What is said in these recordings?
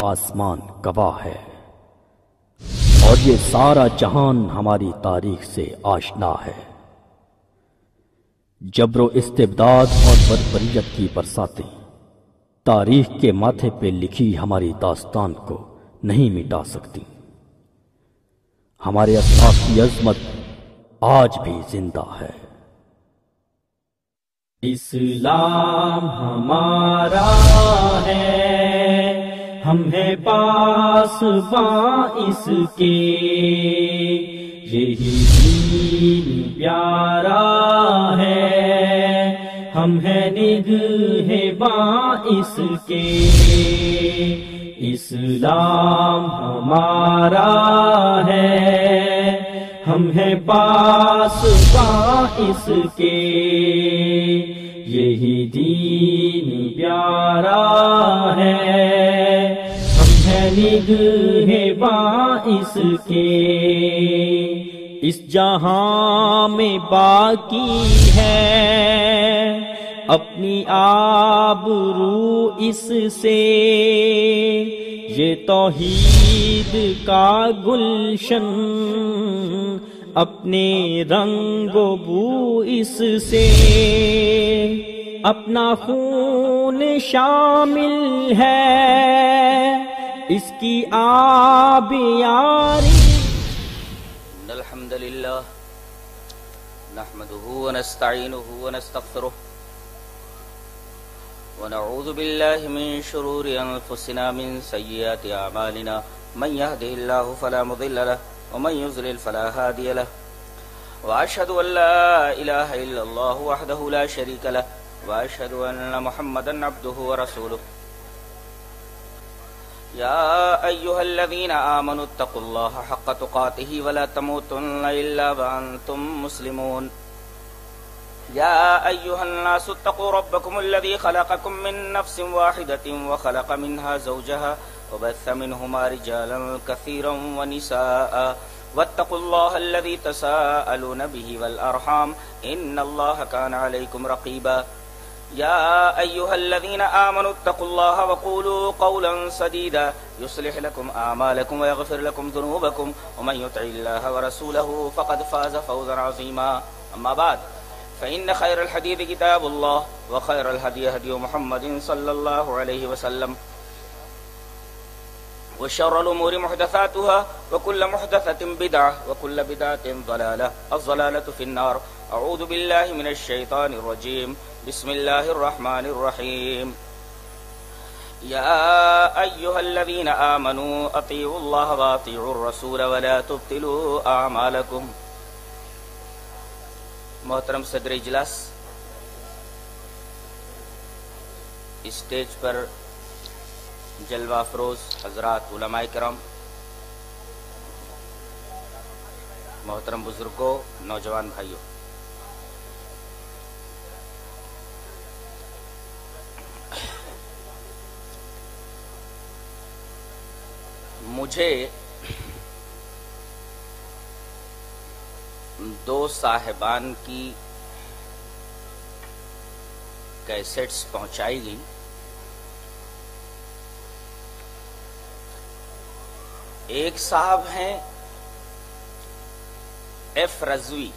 آسمان گواہ ہے، اور یہ سارا جہان ہماری تاریخ سے آشنا ہے۔ جبر و استبداد اور بربریت کی برساتیں تاریخ کے ماتھے پہ لکھی ہماری داستان کو نہیں مٹا سکتی۔ ہمارے اسلاف کی عظمت آج بھی زندہ ہے۔ اسلام ہمارا ہے، ہم ہیں پاسباں اس کے، یہی دین پیارا ہے، ہم ہیں نگہباں اس کے۔ اسلام ہمارا ہے، ہم ہیں پاسباں اس کے، یہی دین پیارا ہے، ہم ہیں نگہباں اس کے۔ اس جہاں میں باقی ہے اپنی آبرو اس سے، یہ توحید کا گلشن اپنے رنگ و بو اس سے، اپنا خون شامل ہے اس کی آب یاری۔ الحمد للہ نحمده ونستعینه ونستغفره ونعوذ باللہ من شرور انفسنا من سیئات اعمالنا، من يهده الله فلا مضل له ومن يضلل فلا هادي له، واشهد ان لا اله الا الله وحده لا شريك له، واشهد ان محمدا عبده ورسوله۔ يا ايها الذين آمنوا اتقوا الله حق تقاته ولا تموتن الا وانتم مسلمون۔ يا أيها الناس اتقوا ربكم الذي خلقكم من نفس واحدة وخلق منها زوجها وبث منهما رجالا كثيرا ونساء، واتقوا الله الذي تساءلون به والأرحام إن الله كان عليكم رقيبا۔ يا أيها الذين آمنوا اتقوا الله وقولوا قولا سديدا يصلح لكم أعمالكم ويغفر لكم ذنوبكم، ومن يطع الله ورسوله فقد فاز فوزا عظيما۔ أما بعد، فإن خير الحديث كتاب الله، وخير الهدي هدي محمد صلى الله عليه وسلم، وشر الأمور محدثاتها، وكل محدثة بدعة، وكل بدعة ضلالة، الضلالة في النار۔ أعوذ بالله من الشيطان الرجيم، بسم الله الرحمن الرحيم۔ يا أيها الذين آمنوا أطيعوا الله وأطيعوا الرسول ولا تبطلوا أعمالكم۔ محترم صدر اجلاس، اسٹیج پر جلوہ افروز حضرات علماء کرام، محترم بزرگوں، نوجوان بھائیوں، مجھے دو صاحبان کی کیسٹس پہنچائی گئی۔ ایک صاحب ہیں ایف رضوی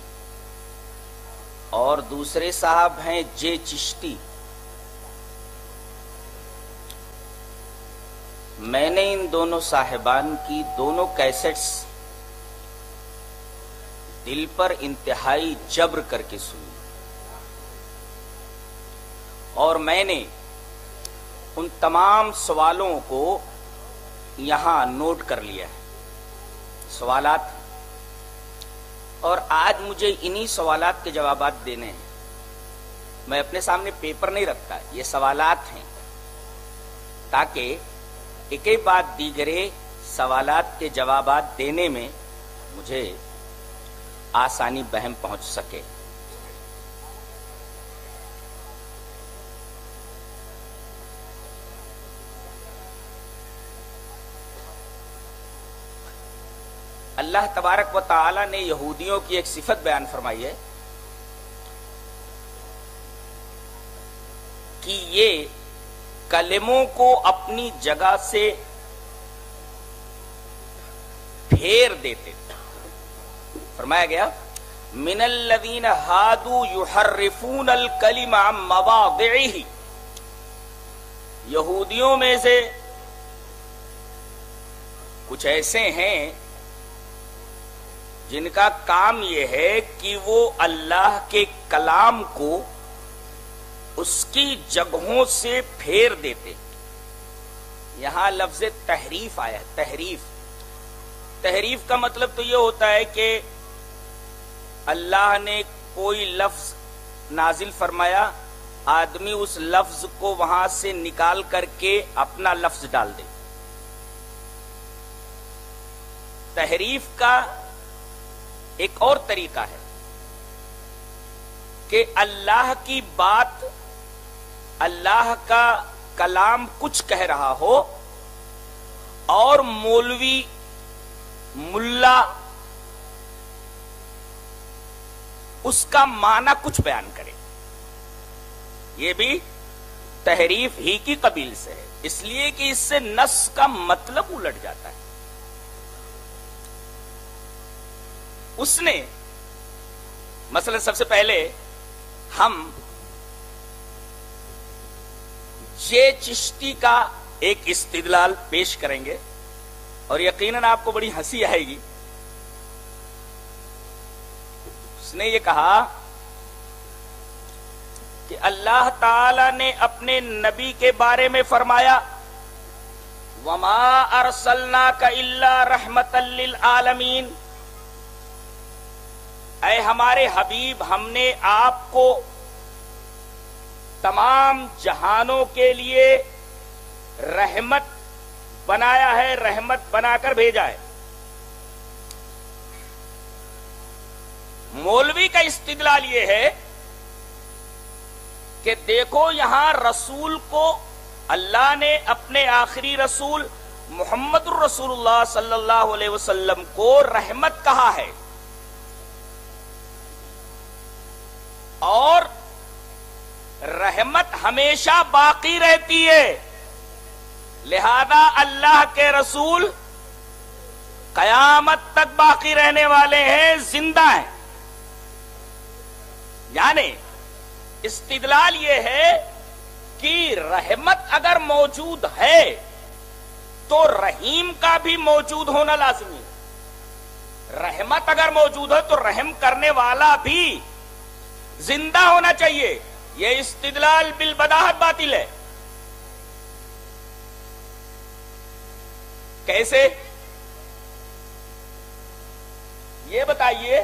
اور دوسرے صاحب ہیں جے چشتی۔ میں نے ان دونوں صاحبان کی دونوں کیسٹس دل پر انتہائی جبر کر کے سنی، اور میں نے ان تمام سوالوں کو یہاں نوٹ کر لیا ہے، سوالات، اور آج مجھے انہی سوالات کے جوابات دینے ہیں۔ میں اپنے سامنے پیپر نہیں رکھتا، یہ سوالات ہیں، تاکہ ایک ہی بات دیگرے سوالات کے جوابات دینے میں مجھے آسانی بہم پہنچ سکے۔ اللہ تبارک و تعالی نے یہودیوں کی ایک صفت بیان فرمائی ہے کہ یہ کلموں کو اپنی جگہ سے پھیر دیتے تھے. فرمایا گیا من الذین ہادوا یحرفون الکلم عن مواضعہ، یہودیوں میں سے کچھ ایسے ہیں جن کا کام یہ ہے کہ وہ اللہ کے کلام کو اس کی جگہوں سے پھیر دیتے. یہاں لفظ تحریف آیا ہے. تحریف کا مطلب تو یہ ہوتا ہے کہ اللہ نے کوئی لفظ نازل فرمایا، آدمی اس لفظ کو وہاں سے نکال کر کے اپنا لفظ ڈال دے. تحریف کا ایک اور طریقہ ہے کہ اللہ کی بات، اللہ کا کلام کچھ کہہ رہا ہو اور مولوی ملا اس کا معنی کچھ بیان کرے. یہ بھی تحریف ہی کی قبیل سے ہے، اس لیے کہ اس سے نص کا مطلب الٹ جاتا ہے. اس نے مثلا سب سے پہلے ہم یہ چشتی کا ایک استدلال پیش کریں گے اور یقیناً آپ کو بڑی ہنسی آئے گی. اس نے یہ کہا کہ اللہ تعالی نے اپنے نبی کے بارے میں فرمایا وَمَا أَرْسَلْنَاكَ إِلَّا رَحْمَةً لِّلْعَالَمِينَ، اے ہمارے حبیب ہم نے آپ کو تمام جہانوں کے لیے رحمت بنایا ہے، رحمت بنا کر بھیجا ہے. مولوی کا استدلال یہ ہے کہ دیکھو یہاں رسول کو اللہ نے اپنے آخری رسول محمد الرسول اللہ صلی اللہ علیہ وسلم کو رحمت کہا ہے، اور رحمت ہمیشہ باقی رہتی ہے، لہذا اللہ کے رسول قیامت تک باقی رہنے والے ہیں، زندہ ہیں. یعنی استدلال یہ ہے کہ رحمت اگر موجود ہے تو رحیم کا بھی موجود ہونا لازمی ہے. رحمت اگر موجود ہے تو رحم کرنے والا بھی زندہ ہونا چاہیے. یہ استدلال بالبداہت باطل ہے. کیسے؟ یہ بتائیے،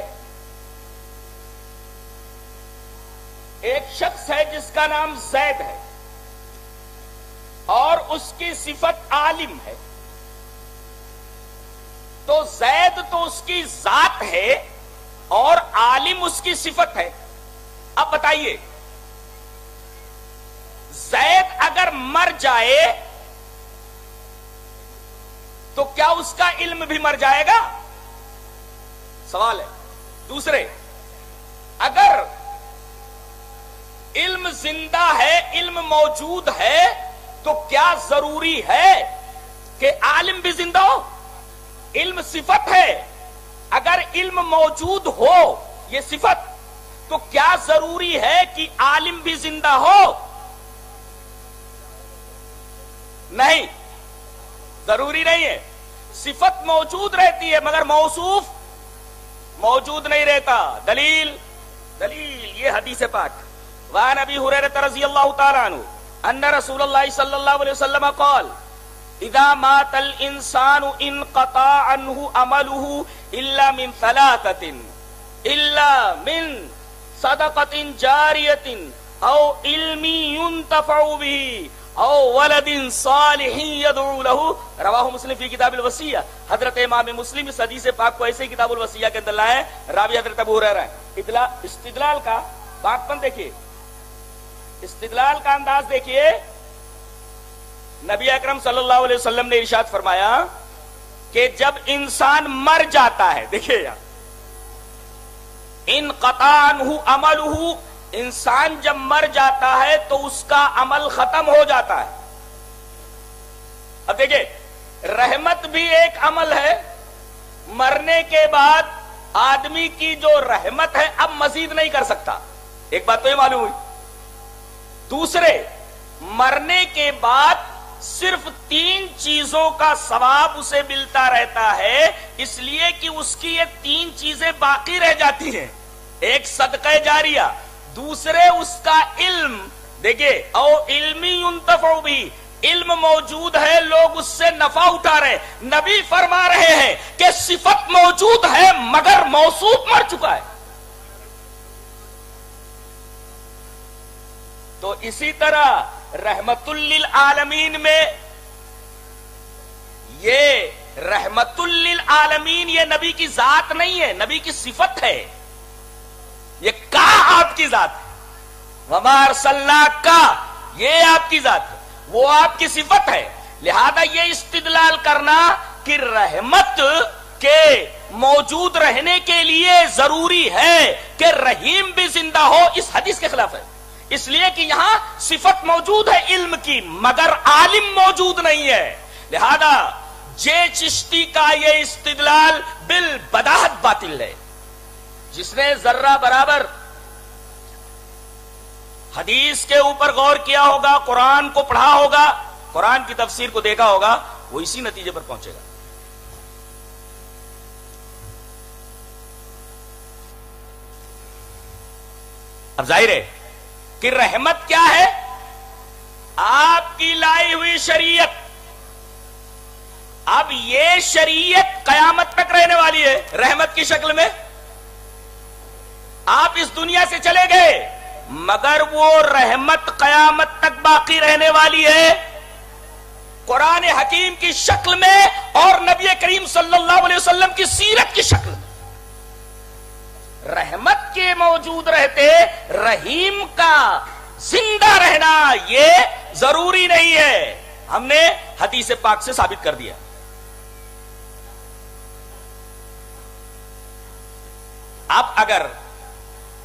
ایک شخص ہے جس کا نام زید ہے اور اس کی صفت عالم ہے، تو زید تو اس کی ذات ہے اور عالم اس کی صفت ہے. اب بتائیے زید اگر مر جائے تو کیا اس کا علم بھی مر جائے گا؟ سوال ہے. دوسرے، اگر علم زندہ ہے، علم موجود ہے، تو کیا ضروری ہے کہ عالم بھی زندہ ہو؟ علم صفت ہے، اگر علم موجود ہو یہ صفت، تو کیا ضروری ہے کہ عالم بھی زندہ ہو؟ نہیں، ضروری نہیں ہے. صفت موجود رہتی ہے مگر موصوف موجود نہیں رہتا. دلیل یہ حدیث پاک. وعن ابی ہریرہ رضی اللہ تعالی عنہ ان رسول اللہ صلی اللہ علیہ وسلم قال اذا مات الانسان انقطع عنه عمله الا من ثلاثه، الا من صدقة جاریة او علم ينتفع به او ولد صالح يدعو له. رواہ مسلم فی کتاب الوصیہ. حضرت امام مسلم اس حدیث پاک کو ایسے ہی کتاب الوصیہ کے اندر لائے. راوی حضرت ابو ہریرہ ہے. استدلال کا بات پن دیکھیے، استدلال کا انداز دیکھیے. نبی اکرم صلی اللہ علیہ وسلم نے ارشاد فرمایا کہ جب انسان مر جاتا ہے، دیکھیے یار، انقطع عنہ عملہ، انسان جب مر جاتا ہے تو اس کا عمل ختم ہو جاتا ہے. اب دیکھیے، رحمت بھی ایک عمل ہے، مرنے کے بعد آدمی کی جو رحمت ہے اب مزید نہیں کر سکتا. ایک بات تو یہ معلوم ہوئی. دوسرے، مرنے کے بعد صرف 3 چیزوں کا ثواب اسے ملتا رہتا ہے، اس لیے کہ اس کی یہ 3 چیزیں باقی رہ جاتی ہیں. ایک صدقہ جاریہ، دوسرے اس کا علم. دیکھیے، او علمی ينتفع بھی، علم موجود ہے، لوگ اس سے نفع اٹھا رہے. نبی فرما رہے ہیں کہ صفت موجود ہے مگر موصوف مر چکا ہے. تو اسی طرح رحمت للعالمین میں یہ رحمت للعالمین یہ نبی کی ذات نہیں ہے، نبی کی صفت ہے. یہ کہا آپ کی ذات ہے. وما ارسلناک کا یہ آپ کی ذات ہے، وہ آپ کی صفت ہے. لہذا یہ استدلال کرنا کہ رحمت کے موجود رہنے کے لیے ضروری ہے کہ رحیم بھی زندہ ہو، اس حدیث کے خلاف ہے. اس لیے کہ یہاں صفت موجود ہے علم کی مگر عالم موجود نہیں ہے. لہذا جے چشتی کا یہ استدلال بالبداہت باطل ہے. جس نے ذرہ برابر حدیث کے اوپر غور کیا ہوگا، قرآن کو پڑھا ہوگا، قرآن کی تفسیر کو دیکھا ہوگا، وہ اسی نتیجے پر پہنچے گا. اب ظاہر ہے کہ رحمت کیا ہے؟ آپ کی لائی ہوئی شریعت. اب یہ شریعت قیامت تک رہنے والی ہے رحمت کی شکل میں. آپ اس دنیا سے چلے گئے مگر وہ رحمت قیامت تک باقی رہنے والی ہے قرآن حکیم کی شکل میں اور نبی کریم صلی اللہ علیہ وسلم کی سیرت کی شکل میں. رحمت کے موجود رہتے رحیم کا زندہ رہنا یہ ضروری نہیں ہے. ہم نے حدیث پاک سے ثابت کر دیا. اب اگر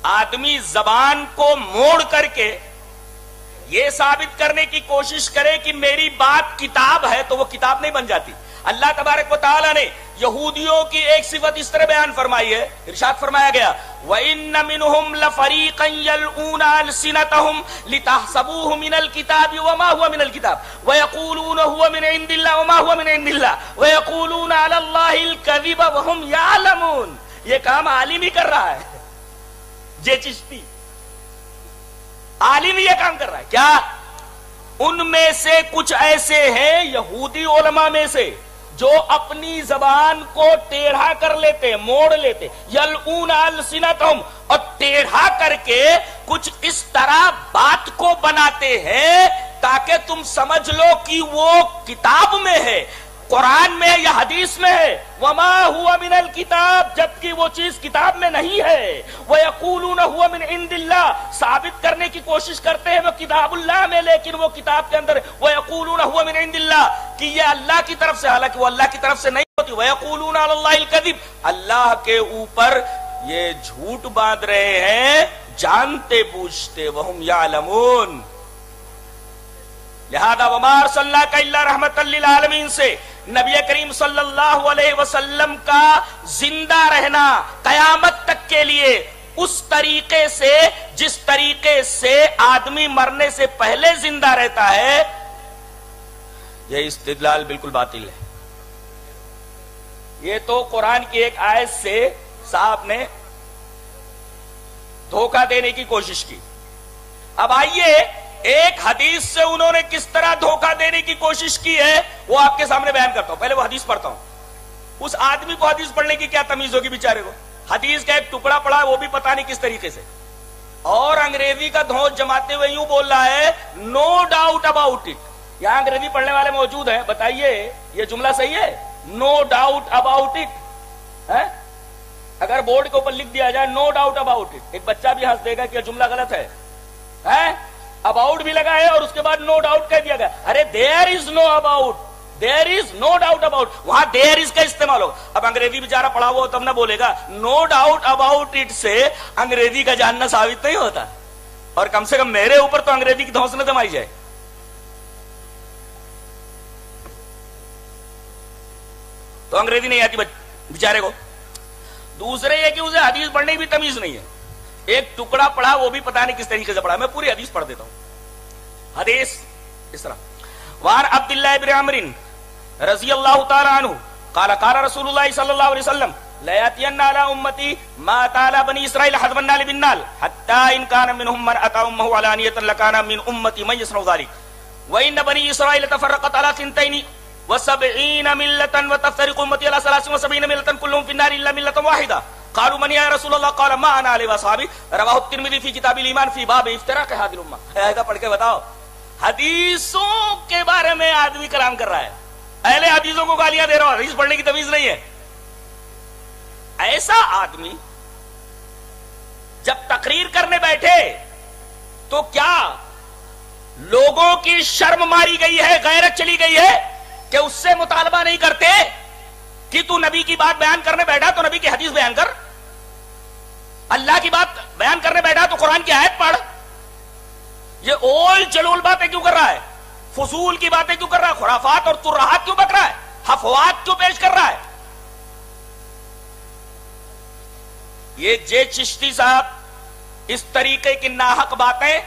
آدمی زبان کو موڑ کر کے یہ ثابت کرنے کی کوشش کرے کہ میری بات کتاب ہے تو وہ کتاب نہیں بن جاتی. اللہ تبارک و تعالی نے یہودیوں کی ایک صفت اس طرح بیان فرمائی ہے. ارشاد فرمایا گیا وَإِنَّ مِنْهُمْ لَفَرِيقًا يَلْؤُونَ أَلْسِنَتَهُمْ لِتَحْسَبُوهُ مِنَ الْكِتَابِ وَمَا هُوَ مِنَ الْكِتَابِ وَيَقُولُونَ هُوَ مِنْ عِنْدِ اللَّهِ وَمَا هُوَ مِنْ عِنْدِ اللَّهِ وَيَقُولُونَ عَلَى اللَّهِ الْكَذِبَ وَهُمْ يَعْلَمُونَ. یہ کام عالم ہی کر رہا ہے. جے چشتی عالم یہ کام کر رہا ہے. کیا ان میں سے کچھ ایسے ہیں یہودی علماء میں سے جو اپنی زبان کو ٹیڑھا کر لیتے، موڑ لیتے، یلؤون السنتہم، اور ٹیڑھا کر کے کچھ اس طرح بات کو بناتے ہیں تاکہ تم سمجھ لو کہ وہ کتاب میں ہے، قرآن میں یا حدیث میں ہے. وما ہوا من الکتاب، جبکہ وہ چیز کتاب میں نہیں ہے. وَيَقُولُونَ هُوَ مِنْ عِنْدِ اللَّهِ، ثابت کرنے کی کوشش کرتے ہیں وہ کتاب اللہ میں لیکن وہ کتاب کے اندر. وَيَقُولُونَ هُوَ مِنْ عِنْدِ اللَّهِ، کہ یہ اللہ کی طرف سے، حالانکہ وہ اللہ کی طرف سے نہیں ہوتی. وَيَقُولُونَ عَلَى اللَّهِ الْكَذِبَ، اللہ کے اوپر یہ جھوٹ باندھ رہے ہیں جانتے بوجھتے. وَهُمْ يَعْلَمُونَ. لہذا وما ارسلناک الا رحمتا للعالمین سے نبی کریم صلی اللہ علیہ وسلم کا زندہ رہنا قیامت تک کے لیے اس طریقے سے جس طریقے سے آدمی مرنے سے پہلے زندہ رہتا ہے، یہ استدلال بالکل باطل ہے. یہ تو قرآن کی ایک آیت سے صاحب نے دھوکہ دینے کی کوشش کی. اب آئیے ایک حدیث سے انہوں نے کس طرح دھوکہ دینے کی کوشش کی ہے وہ آپ کے سامنے بیان کرتا ہوں. پہلے وہ حدیث پڑھتا ہوں. اس آدمی کو حدیث پڑھنے کی کیا تمیز ہوگی بیچارے کو؟ حدیث کا ایک ٹکڑا پڑا ہے وہ بھی پتہ نہیں کس طریقے سے، اور انگریزی کا دھونس جماتے ہوئے یوں بول رہا ہے نو ڈاؤٹ اباؤٹ اٹ. یہاں انگریزی پڑھنے والے موجود ہیں، بتائیے یہ جملہ صحیح ہے؟ نو ڈاؤٹ اباؤٹ اٹ. اگر بورڈ کے اوپر لکھ دیا جائے نو ڈاؤٹ اباؤٹ اٹ، ایک بچہ بھی ہنس دے گا کہ یہ جملہ غلط ہے. اباؤٹ بھی لگا ہے اور اس کے بعد نو ڈاؤٹ کہہ دیا گیا. ارے there is no about, there is no doubt about, وہاں دیر از کا استعمال ہو. اب انگریزی بیچارہ پڑھا ہوا تب نہ بولے گا. نو ڈاؤٹ اباؤٹ اٹ سے انگریزی کا جاننا ثابت نہیں ہوتا، اور کم سے کم میرے اوپر تو انگریزی کی دھونس نہ جمائی جائے. تو انگریزی نہیں آتی بیچارے کو. دوسرے یہ کہ اسے حدیث پڑھنے کی بھی تمیز نہیں ہے. ایک ٹکڑا پڑھا وہ بھی پتہ نہیں کس طریقے سے پڑھا. میں پوری حدیث پڑھ دیتا ہوں. حدیث اس طرح وعن عبداللہ بن عمرو رضی اللہ تعالی عنہ قال قال رسول اللہ صلی اللہ علیہ وسلم لا يأتين على امتي ما تعالى بني اسرائيل حذف النال بالنال حتى ان كان منهم من اتى امه علانية لكان من امتي من يصنع ذلك وان بني اسرائيل تفرقت على 72 ملة وتفترق امتي على 73 ملة كلهم في النار الا ملة واحدة. قالوا من يا رسول الله قال ما انا عليه واصحابي رواه الترمذي في كتاب الايمان في باب افتراق هذه الامة. ایسا پڑھ کے بتاؤ. حدیثوں کے بارے میں آدمی کلام کر رہا ہے, اہل حدیثوں کو گالیاں دے رہا ہوں, حدیث پڑھنے کی تمیز نہیں ہے. ایسا آدمی جب تقریر کرنے بیٹھے تو کیا لوگوں کی شرم ماری گئی ہے, غیرت چلی گئی ہے کہ اس سے مطالبہ نہیں کرتے کہ تو نبی کی بات بیان کرنے بیٹھا تو نبی کی حدیث بیان کر, اللہ کی بات بیان کرنے بیٹھا تو قرآن کی آیت پڑھ. یہ اول چلول باتیں کیوں کر رہا ہے, فضول کی باتیں کیوں کر رہا ہے, خرافات اور ترہات کیوں بک رہا ہے, حفوات کیوں پیش کر رہا ہے. یہ جے چشتی صاحب اس طریقے کی ناحق باتیں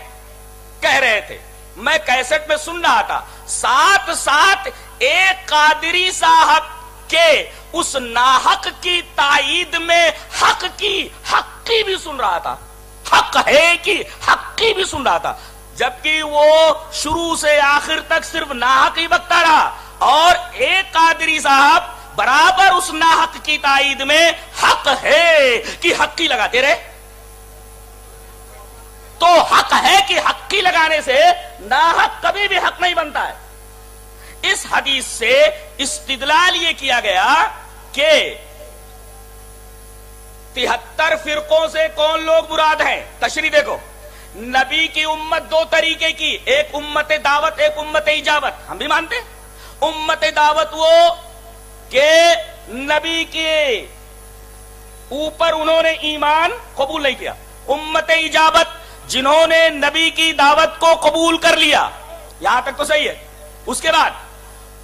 کہہ رہے تھے, میں کیسٹ میں سن رہا تھا, ساتھ ساتھ ایک قادری صاحب کے اس ناحق کی تائید میں حق کی بھی سن رہا تھا, حق ہے کہ حق کی بھی سن رہا تھا, جبکہ وہ شروع سے آخر تک صرف ناحق ہی بکتا رہا, اور ایک قادری صاحب برابر اس ناحق کی تائید میں حق ہے کہ حق کی لگاتے رہے. تو حق ہے کہ حق کی لگانے سے ناحق کبھی بھی حق نہیں بنتا ہے. اس حدیث سے استدلال یہ کیا گیا کہ 73 فرقوں سے کون لوگ مراد ہیں. تشریح دیکھو, نبی کی امت دو طریقے کی, ایک امت دعوت, ایک امت اجابت. ہم بھی مانتے ہیں امت دعوت وہ کہ نبی کے اوپر انہوں نے ایمان قبول نہیں کیا. امت اجابت جنہوں نے نبی کی دعوت کو قبول کر لیا, یہاں تک تو صحیح ہے. اس کے بعد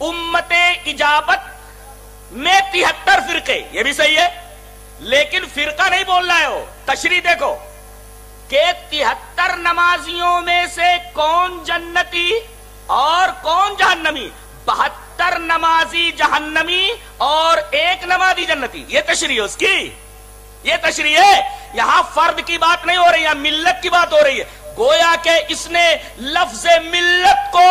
امت اجابت میں 73 فرقے, یہ بھی صحیح ہے, لیکن فرقہ نہیں بول رہا ہے وہ. تشریح دیکھو کہ 73 نمازیوں میں سے کون جنتی اور کون جہنمی. 72 نمازی جہنمی اور 1 نمازی جنتی. یہ تشریح ہے اس کی, یہ تشریح ہے. یہاں فرد کی بات نہیں ہو رہی, یہاں ملت کی بات ہو رہی ہے. گویا کہ اس نے لفظ ملت کو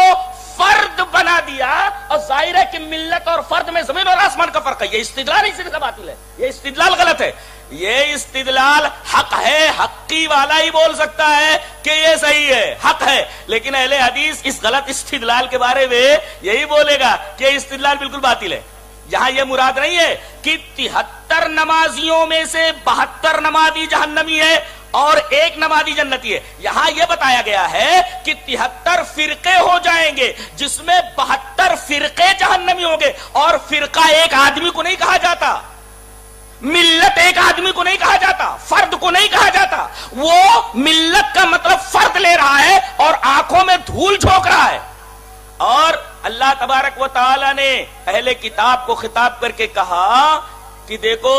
فرد بنا دیا, اور ظاہر ہے کہ ملت اور فرد میں زمین اور آسمان کا فرق ہے. یہ استدلال اسی سے باطل ہے, یہ استدلال غلط ہے. یہ استدلال حق ہے, حقی والا ہی بول سکتا ہے کہ یہ صحیح ہے, حق ہے. لیکن اہل حدیث اس غلط استدلال کے بارے میں یہی بولے گا کہ یہ استدلال بالکل باطل ہے. یہاں یہ مراد نہیں ہے کہ 73 نمازیوں میں سے 72 نمازی جہنمی ہے اور 1 نمازی جنتی ہے. یہاں یہ بتایا گیا ہے کہ 73 فرقے ہو جائیں گے جس میں 72 فرقے جہنمی ہوں گے. اور فرقہ ایک آدمی کو نہیں کہا جاتا, ملت ایک آدمی کو نہیں کہا جاتا, فرد کو نہیں کہا جاتا. وہ ملت کا مطلب فرد لے رہا ہے اور آنکھوں میں دھول جھونک رہا ہے. اور اللہ تبارک و تعالی نے اہل کتاب کو خطاب کر کے کہا کہ دیکھو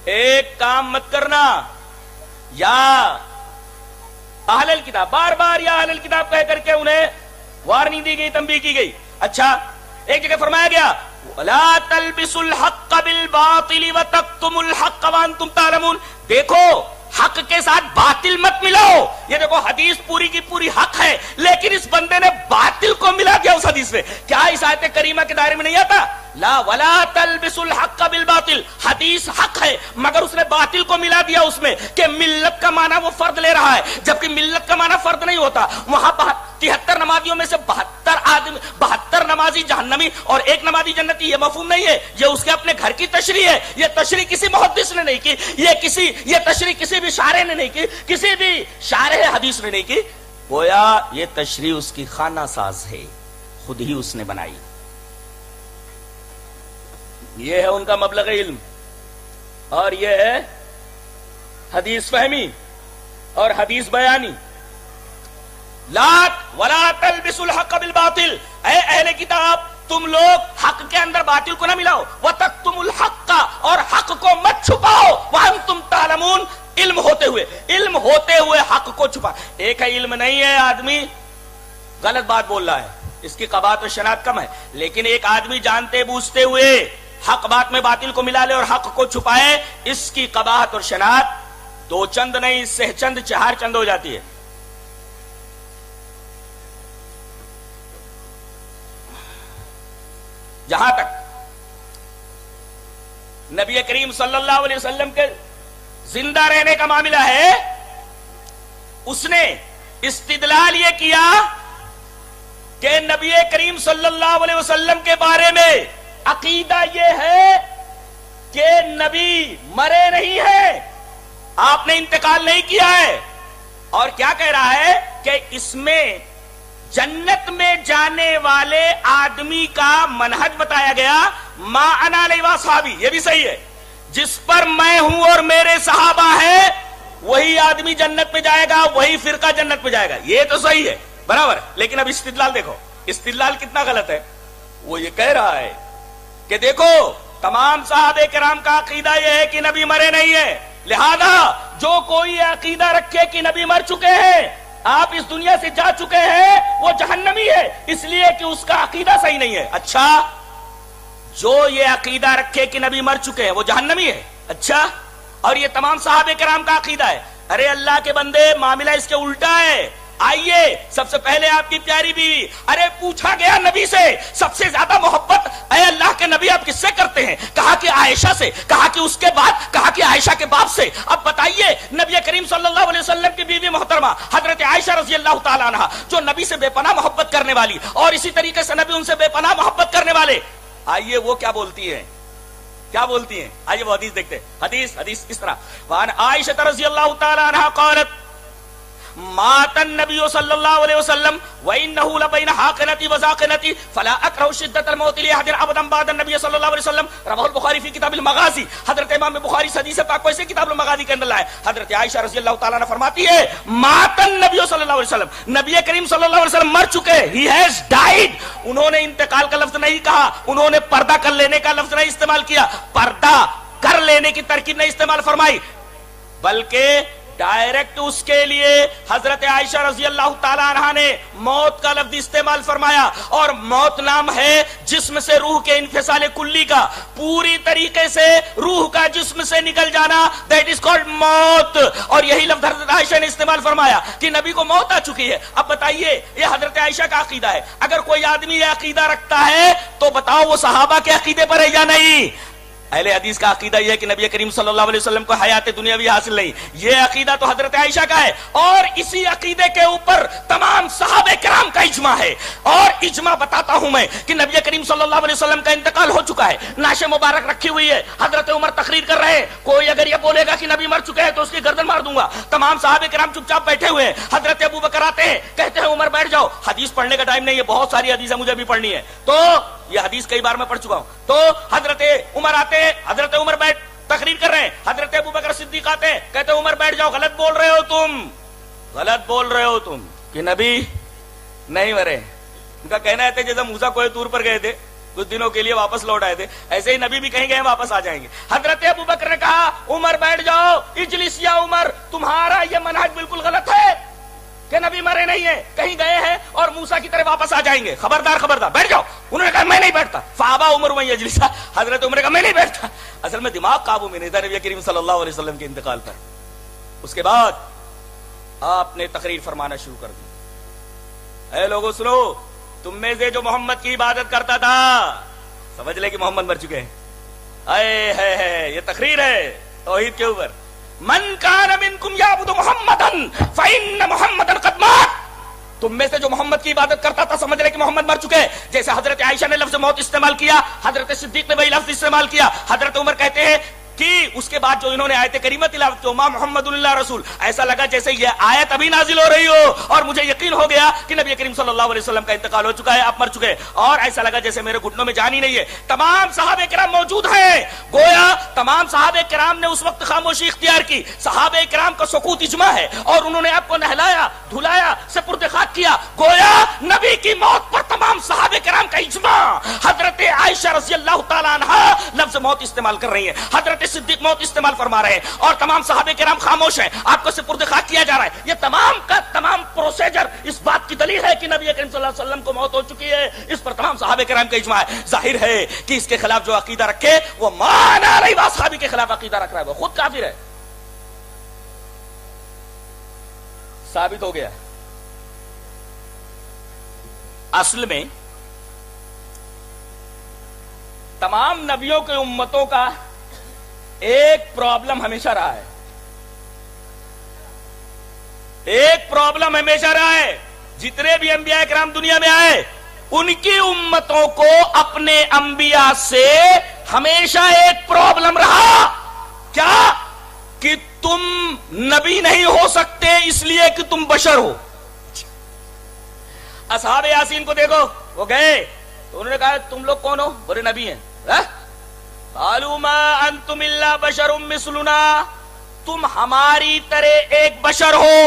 ایک کام مت کرنا, یا اہل الکتاب, بار بار یا اہل الکتاب کہہ کر کے انہیں وارننگ دی گئی, تنبیہ کی گئی. اچھا, ایک جگہ فرمایا گیا وَلَا تَلْبِسُوا الْحَقَّ بِالْبَاطِلِ وَتَكْتُمُوا الْحَقَّ وَأَنْتُمْ تَعْلَمُونَ. دیکھو حق کے ساتھ باطل مت ملاؤ. یہ دیکھو حدیث پوری کی پوری حق ہے, لیکن اس بندے نے باطل کو ملا دیا اس حدیث میں. کیا اس آیت کریمہ کے دائرے میں نہیں آتا؟ لا ولا تلبسوا الحق بالباطل. حدیث حق ہے مگر اس نے باطل کو ملا دیا اس میں کہ ملت کا معنی وہ فرد لے رہا ہے, جبکہ ملت کا معنی فرد نہیں ہوتا. وہاں 73 نمازیوں میں سے 72 نمازی جہنمی اور 1 نمازی جنتی, یہ مفہوم نہیں ہے, یہ اس کے اپنے گھر کی تشریح ہے. یہ تشریح کسی محدث نے نہیں کی, یہ تشریح کسی بھی شارح نے نہیں کی, کسی بھی شارح حدیث نے نہیں کی. گویا یہ تشریح اس کی خانہ ساز ہے, خود ہی اس نے بنائی. یہ ہے ان کا مبلغ علم, اور یہ ہے حدیث فہمی اور حدیث بیانی. لا ولا تلبسوا الحق بالباطل. اے اہل کتاب, تم لوگ حق کے اندر باطل کو نہ ملاؤ. وتکتموا الحق, اور حق کو مت چھپاؤ وانتم تعلمون، علم ہوتے ہوئے حق کو چھپا. ایک ہے علم نہیں ہے، آدمی غلط بات بول رہا ہے، اس کی قباحت و شناعت کم ہے، لیکن ایک آدمی جانتے بوجھتے ہوئے حق بات میں باطل کو ملا لے اور حق کو چھپائے، اس کی قباحت اور شناعت دو چند نہیں، سہ چند چہار چند ہو جاتی ہے. جہاں تک نبی کریم صلی اللہ علیہ وسلم کے زندہ رہنے کا معاملہ ہے، اس نے استدلال یہ کیا کہ نبی کریم صلی اللہ علیہ وسلم کے بارے میں عقیدہ یہ ہے کہ نبی مرے نہیں ہیں، آپ نے انتقال نہیں کیا ہے. اور کیا کہہ رہا ہے کہ اس میں جنت میں جانے والے آدمی کا منہج بتایا گیا، ما انا علیہ واصحابی، یہ بھی صحیح ہے، جس پر میں ہوں اور میرے صحابہ ہیں وہی آدمی جنت میں جائے گا، وہی فرقہ جنت میں جائے گا. یہ تو صحیح ہے، برابر. لیکن اب استدلال دیکھو، استدلال کتنا غلط ہے. وہ یہ کہہ رہا ہے کہ دیکھو تمام صحابہ کرام کا عقیدہ یہ ہے کہ نبی مرے نہیں ہے، لہذا جو کوئی عقیدہ رکھے کہ نبی مر چکے ہیں، آپ اس دنیا سے جا چکے ہیں، وہ جہنمی ہے، اس لیے کہ اس کا عقیدہ صحیح نہیں ہے. اچھا، جو یہ عقیدہ رکھے کہ نبی مر چکے ہیں وہ جہنمی ہے. اچھا، اور یہ تمام صحابہ کرام کا عقیدہ ہے. ارے اللہ کے بندے، معاملہ اس کے الٹا ہے. آئیے سب سے پہلے آپ کی پیاری بیوی، ارے پوچھا گیا نبی سے سب سے زیادہ محبت اے اللہ کے نبی آپ کس سے کرتے ہیں؟ کہا کہ عائشہ سے، کہا کہ اس کے بعد، کہا کہ عائشہ کے باپ سے. اب بتائیے نبی کریم صلی اللہ علیہ وسلم کی بیوی محترمہ حضرت عائشہ رضی اللہ تعالیٰ عنہا، جو نبی سے بے پناہ محبت کرنے والی اور اسی طریقے سے نبی ان سے بے پناہ محبت کرنے والے، آئیے وہ کیا بولتی ہیں، کیا بولتی ہیں؟ آئیے وہ حدیث دیکھتے ہیں. حدیث اس طرح، وعن عائشہ رضی اللہ تعالیٰ عنہا قالت مات النبی صلی اللہ علیہ وسلم وَإِنَّهُ لَبَيْنَ حَاقِنَتِي وَزَاقِنَتِي فَلَا أَكْرَهُ شِدَّةَ الْمَوْتِ لِأَحَدٍ أَبَدًا بَعْدَ النَّبِيِّ صلی اللہ علیہ وسلم. رواہ البخاری فی کتاب المغازی. حضرت امام بخاری حدیث پاک کو اسے کتاب المغازی کے اندر لائے. حضرت عائشہ رضی اللہ تعالیٰ عنہ فرماتی ہے مات النبی صلی اللہ علیہ وسلم، نبی کریم صلی اللہ علیہ وسلم مر چکے، he has died. انہوں نے انتقال کا لفظ نہیں کہا، انہوں نے پردہ کر لینے کا لفظ نہیں استعمال کیا، پردہ کر لینے کی ترکیب نہیں استعمال فرمائی، بلکہ ڈائریکٹ اس کے لیے حضرت عائشہ رضی اللہ تعالیٰ عنہ نے موت کا لفظ استعمال فرمایا. اور موت نام ہے جسم سے روح کے انفصال کلی کا، پوری طریقے سے روح کا جسم سے نکل جانا، دیٹ از کالڈ موت. اور یہی لفظ حضرت عائشہ نے استعمال فرمایا کہ نبی کو موت آ چکی ہے. اب بتائیے یہ حضرت عائشہ کا عقیدہ ہے، اگر کوئی آدمی یہ عقیدہ رکھتا ہے تو بتاؤ وہ صحابہ کے عقیدے پر ہے یا نہیں؟ اہل حدیث کا عقیدہ یہ ہے کہ نبی کریم صلی اللہ علیہ وسلم کو حیات دنیاوی حاصل نہیں. یہ عقیدہ تو حضرت عائشہ کا ہے، اور اسی عقیدے کے اوپر تمام صحابہ کرام کا اجماع ہے. اور اجماع بتاتا ہوں میں کہ نبی کریم صلی اللہ علیہ وسلم کا انتقال ہو چکا ہے، نعش مبارک رکھی ہوئی ہے، حضرت عمر تقریر کر رہے ہیں، کوئی اگر یہ بولے گا کہ نبی مر چکے ہیں تو اس کی گردن مار دوں گا. تمام صحابہ کرام چپ چاپ بیٹھے ہوئے ہیں. حضرت ابو بکر آتے ہیں، کہتے ہیں عمر بیٹھ جاؤ. حدیث پڑھنے کا ٹائم نہیں ہے، بہت ساری حدیثیں مجھے بھی پڑھنی ہے، تو یہ حدیث کئی بار میں پڑھ چکا ہوں. تو حضرت عمر آتے ہیں، حضرت عمر بیٹھ تقریر کر رہے ہیں، حضرت ابو بکر صدیق آتے ہیں، کہتے ہیں عمر بیٹھ جاؤ، غلط بول رہے ہو تم، غلط بول رہے ہو تم کہ نبی نہیں مرے. ان کا کہنا ہے جیسے موسیٰ کوہ طور پر گئے تھے کچھ دنوں کے لیے واپس لوٹ آئے تھے، ایسے ہی نبی بھی کہیں گے واپس آ جائیں گے. حضرت ابو بکر نے کہا عمر بیٹھ جاؤ، اجلس یا عمر، تمہارا یہ منہج بالکل غلط ہے کہ نبی مرے نہیں ہیں، کہیں گئے ہیں اور موسیٰ کی طرح واپس آ جائیں گے، خبردار خبردار بیٹھ جاؤ. انہوں نے کہا میں نہیں بیٹھتا. فابا عمر وہیں اجلسا، حضرت عمر نے کہا میں نہیں بیٹھتا. اصل میں دماغ قابو میں نہیں تھا نبی کریم صلی اللہ علیہ وسلم کے انتقال پر. اس کے بعد آپ نے تقریر فرمانا شروع کر دی. اے لوگو سنو، تم میں سے جو محمد کی عبادت کرتا تھا سمجھ لے کہ محمد مر چکے ہیں. اے ہے یہ تقریر ہے توحید کے اوپر. من کان منکم یعبد محمدا فإن محمدا قد مات. تم میں سے جو محمد کی عبادت کرتا تھا سمجھ لے کہ محمد مر چکے ہیں. جیسے حضرت عائشہ نے لفظ موت استعمال کیا، حضرت صدیق نے وہی لفظ استعمال کیا. حضرت عمر کہتے ہیں کہ اس کے بعد جو انہوں نے آیت کریمہ تلاوت کی ما محمد اللہ رسول، ایسا لگا جیسے یہ آیت ابھی نازل ہو رہی ہو، اور مجھے یقین ہو گیا کہ نبی کریم صلی اللہ علیہ وسلم کا انتقال ہو چکا ہے، آپ مر چکے، اور ایسا لگا جیسے میرے گھٹنوں میں جان ہی نہیں ہے۔ تمام صحابہ کرام موجود ہیں، گویا تمام صحابہ کرام نے اس وقت خاموشی اختیار کی، صحابہ کرام کا سکوت اجماع ہے، اور انہوں نے آپ کو نہلایا دھلایا سپرد خاک کیا، گویا نبی کی موت پر تمام صحابہ کرام کا اجماع۔ حضرت عائشہ رضی اللہ تعالی عنہا لفظ موت استعمال کر رہی ہیں، حضرت صدیق موت استعمال فرما رہے ہیں، اور تمام صحابہ کرام خاموش ہیں، آپ کو سپرد خاک کیا جا رہا ہے۔ یہ تمام کا تمام پروسیجر اس بات کی دلیل ہے کہ نبی کریم صلی اللہ علیہ وسلم کو موت ہو چکی ہے، اس پر تمام صحابہ کرام کا اجماع ہے۔ ظاہر ہے کہ اس کے خلاف جو عقیدہ رکھے وہ مانا علیہ وصحابی کے خلاف عقیدہ رکھ رہا ہے، وہ خود کافر ہے، ثابت ہو گیا۔ اصل میں تمام نبیوں کے امتوں کا ایک پرابلم ہمیشہ رہا ہے، ایک پرابلم ہمیشہ رہا ہے، جتنے بھی انبیاء کرام دنیا میں آئے ان کی امتوں کو اپنے انبیاء سے ہمیشہ ایک پرابلم رہا، کیا؟ کہ تم نبی نہیں ہو سکتے اس لیے کہ تم بشر ہو۔ اصحاب یاسین کو دیکھو، وہ گئے تو انہوں نے کہا تم لوگ کون ہو؟ بولے نبی ہیں۔ قالوا ما انتم الا بشر مثلنا، تم ہماری طرح ایک بشر ہو،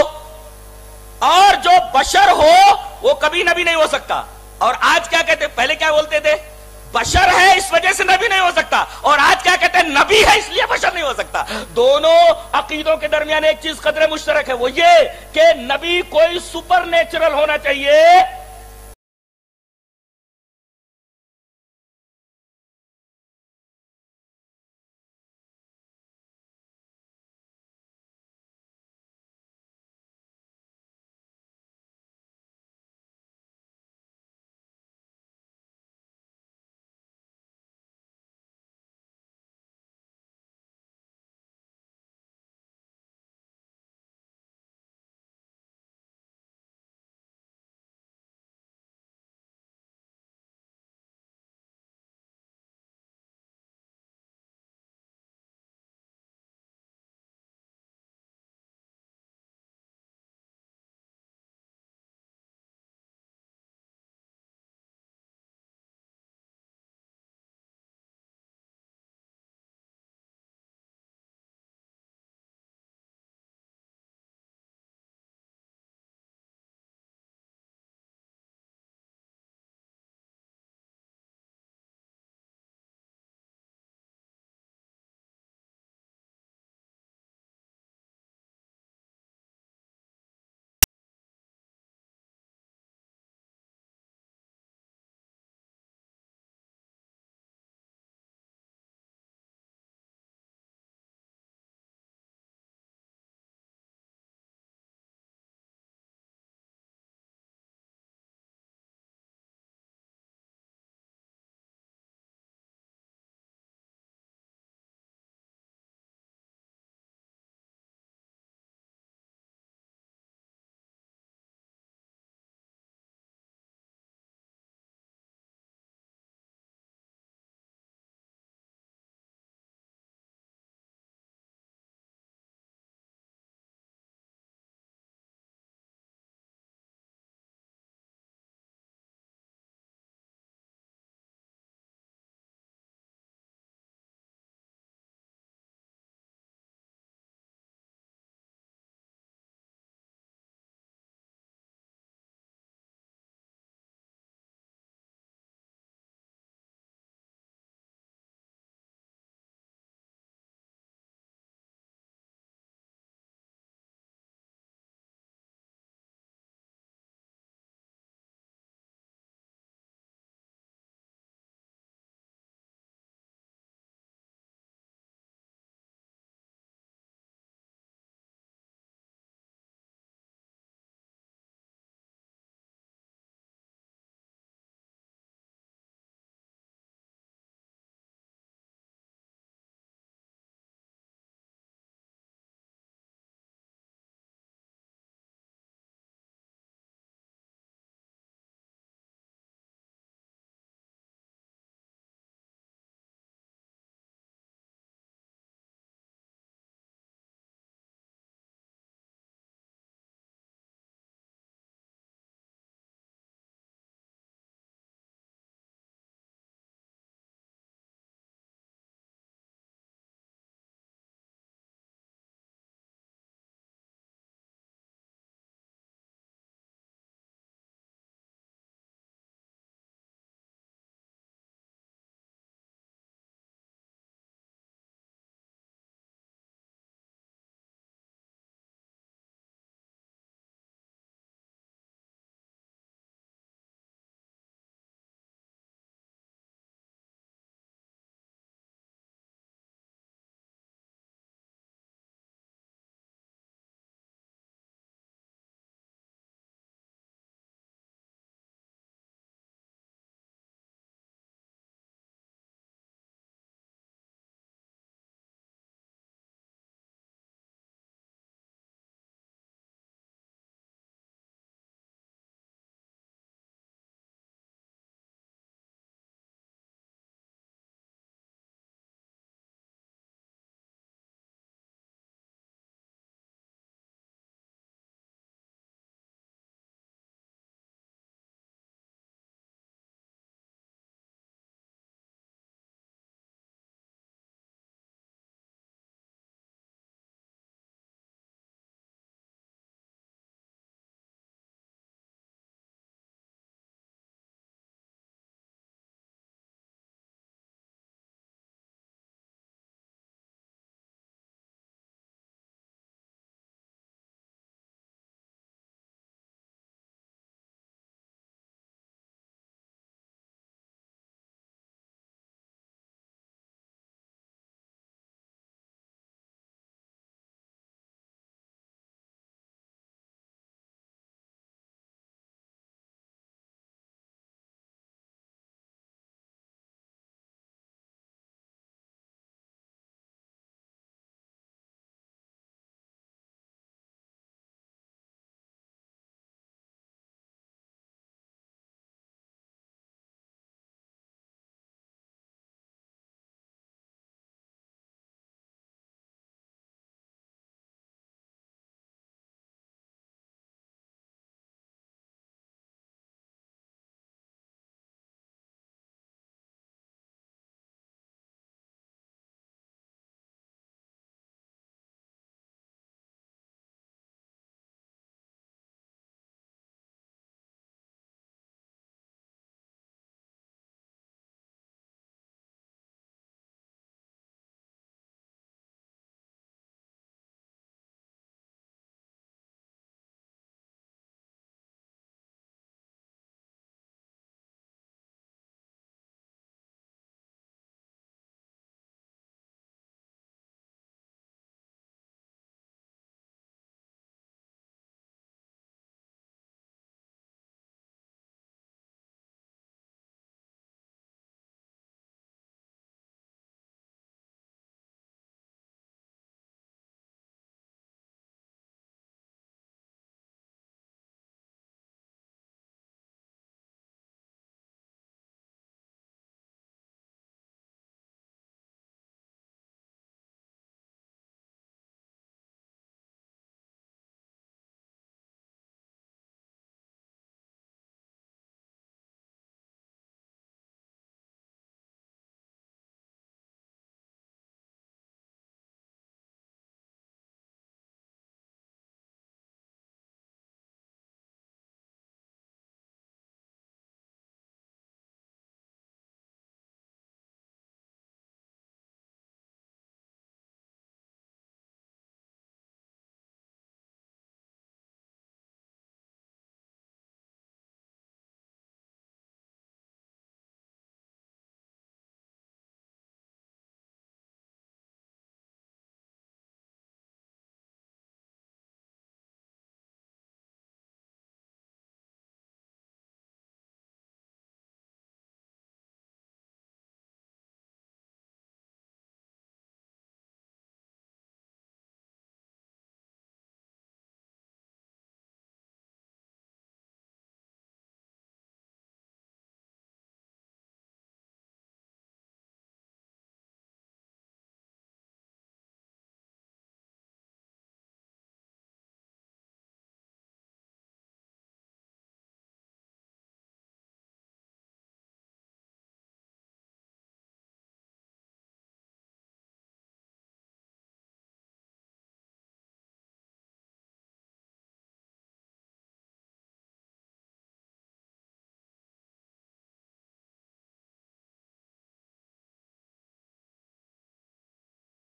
اور جو بشر ہو وہ کبھی نبی نہیں ہو سکتا۔ اور آج کیا کہتے؟ پہلے کیا بولتے تھے؟ بشر ہے اس وجہ سے نبی نہیں ہو سکتا، اور آج کیا کہتے ہیں؟ نبی ہے اس لیے بشر نہیں ہو سکتا۔ دونوں عقیدوں کے درمیان ایک چیز قدر مشترک ہے، وہ یہ کہ نبی کوئی سپر نیچرل ہونا چاہیے،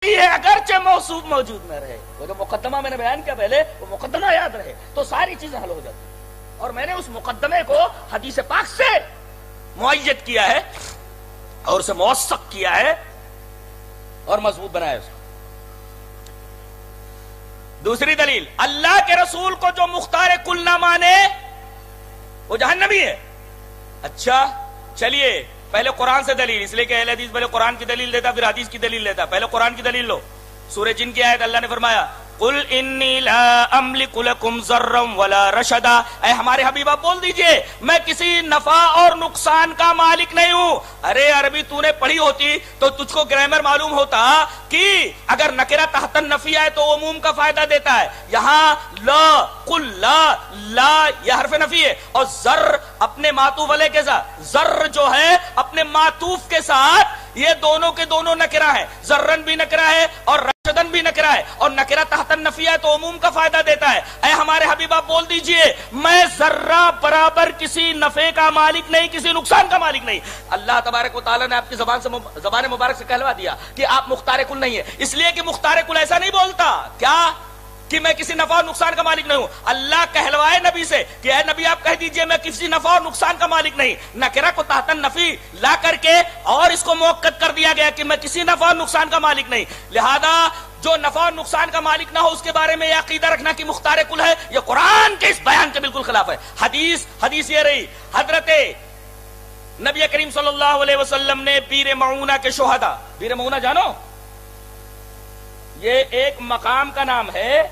ہے اگرچہ موصوف موجود نہ رہے. وہ جو مقدمہ میں نے بیان کیا پہلے، وہ مقدمہ یاد رہے تو ساری چیزیں حل ہو جاتی ہیں. اور میں نے اس مقدمے کو حدیث پاک سے معید کیا ہے اور اسے موثق کیا ہے اور مضبوط بنایا اس کو. دوسری دلیل، اللہ کے رسول کو جو مختار کل نہ مانے وہ جہنمی ہے. اچھا چلیے پہلے قرآن سے دلیل، اس لیے کہ اہل حدیث پہلے قرآن کی دلیل دیتا پھر حدیث کی دلیل لیتا. پہلے قرآن کی دلیل لو. سورہ جن کی آیت اللہ نے فرمایا قل انی لا املک لکم ضرا ولا رشدا. اے ہمارے حبیب آپ بول دیجئے میں کسی نفع اور نقصان کا مالک نہیں ہوں. ارے عربی تو نے پڑھی ہوتی تو تجھ کو گرامر معلوم ہوتا کہ اگر نکرہ تحت النفی آئے تو عموم کا فائدہ دیتا ہے. یہاں لا قل لا، لا یہ حرف نفی ہے اور ذر اپنے معطوف علیہ کے ساتھ، ذر جو ہے اپنے معطوف کے ساتھ، یہ دونوں کے دونوں نکرہ ہیں. ذرن بھی نکرہ ہے اور رشدن بھی نکرہ ہے اور نکرہ تحت النفی ہے تو عموم کا فائدہ دیتا ہے. اے ہمارے حبیب آپ بول دیجئے میں ذرہ برابر کسی نفع کا مالک نہیں، کسی نقصان کا مالک نہیں. اللہ تبارک و تعالیٰ نے آپ کی زبان مبارک سے کہلوا دیا کہ آپ مختار کل نہیں ہے، اس لیے کہ مختار کل ایسا نہیں بولتا کیا کہ میں کسی نفع اور نقصان کا مالک نہیں ہوں. اللہ کہلوائے نبی سے کہ اے نبی آپ کہہ دیجئے میں کسی نفع اور نقصان کا مالک نہیں. نکرہ کو تحت النفی لا کر کے اور اس کو موقت کر دیا گیا کہ میں کسی نفع اور نقصان کا مالک نہیں. لہذا جو نفع اور نقصان کا مالک نہ ہو اس کے بارے میں یہ عقیدہ رکھنا کہ مختار کل ہے، یہ قرآن کے اس بیان کے بالکل خلاف ہے. حدیث یہ رہی، حضرت نبی کریم صلی اللہ علیہ وسلم نے بیر معونہ کے شہداء، بیر معونہ جانو یہ ایک مقام کا نام ہے.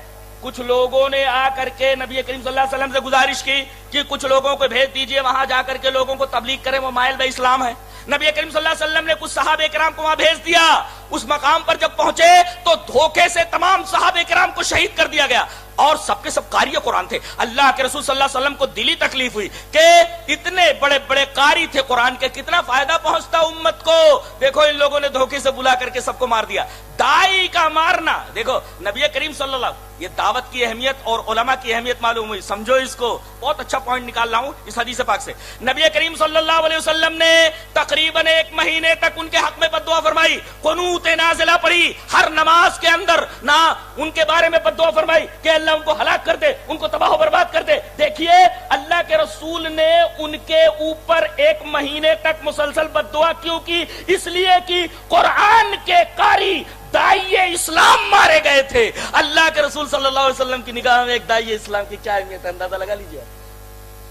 کچھ لوگوں نے آ کر کے نبی کریم صلی اللہ علیہ وسلم سے گزارش کی کہ کچھ لوگوں کو بھیج دیجئے وہاں جا کر کے لوگوں کو تبلیغ کریں، وہ مائل بے اسلام ہے. نبی کریم صلی اللہ علیہ وسلم نے کچھ صحابہ کرام کو وہاں بھیج دیا. اس مقام پر جب پہنچے تو دھوکے سے تمام صحابہ کرام کو شہید کر دیا گیا اور سب کے سب قاری قرآن تھے. اللہ کے رسول صلی اللہ علیہ وسلم کو دلی تکلیف ہوئی کہ اتنے بڑے بڑے قاری تھے قرآن کے، کتنا فائدہ پہنچتا امت کو. دیکھو ان لوگوں نے دھوکے سے بلا کر کے سب کو مار دیا. دائی کا مارنا، دیکھو نبی کریم صلی اللہ علیہ وسلم، یہ دعوت کی اہمیت اور علماء کی اہمیت معلوم ہوئی. سمجھو اس کو، بہت اچھا پوائنٹ نکال رہا ہوں اس حدیث پاک سے. نبی کریم صلی اللہ علیہ وسلم نے تقریباً 1 مہینے تک ان کے حق میں بد دعا فرمائی، قنوت نازلہ پڑھی ہر نماز کے اندر، نہ ان کے بارے میں بد دعا فرمائی کہ اللہ ان کو ہلاک کر دے، ان کو تباہ و برباد کر دے. دیکھیے اللہ کے رسول نے ان کے اوپر 1 مہینے تک مسلسل بد دعا کیوں کی؟ اس لیے کہ قرآن کے قاری داعی اسلام مارے گئے تھے. اللہ کے رسول صلی اللہ علیہ وسلم کی نگاہ میں ایک داعی اسلام کی کیا اہمیت ہے اندازہ لگا لیجیے،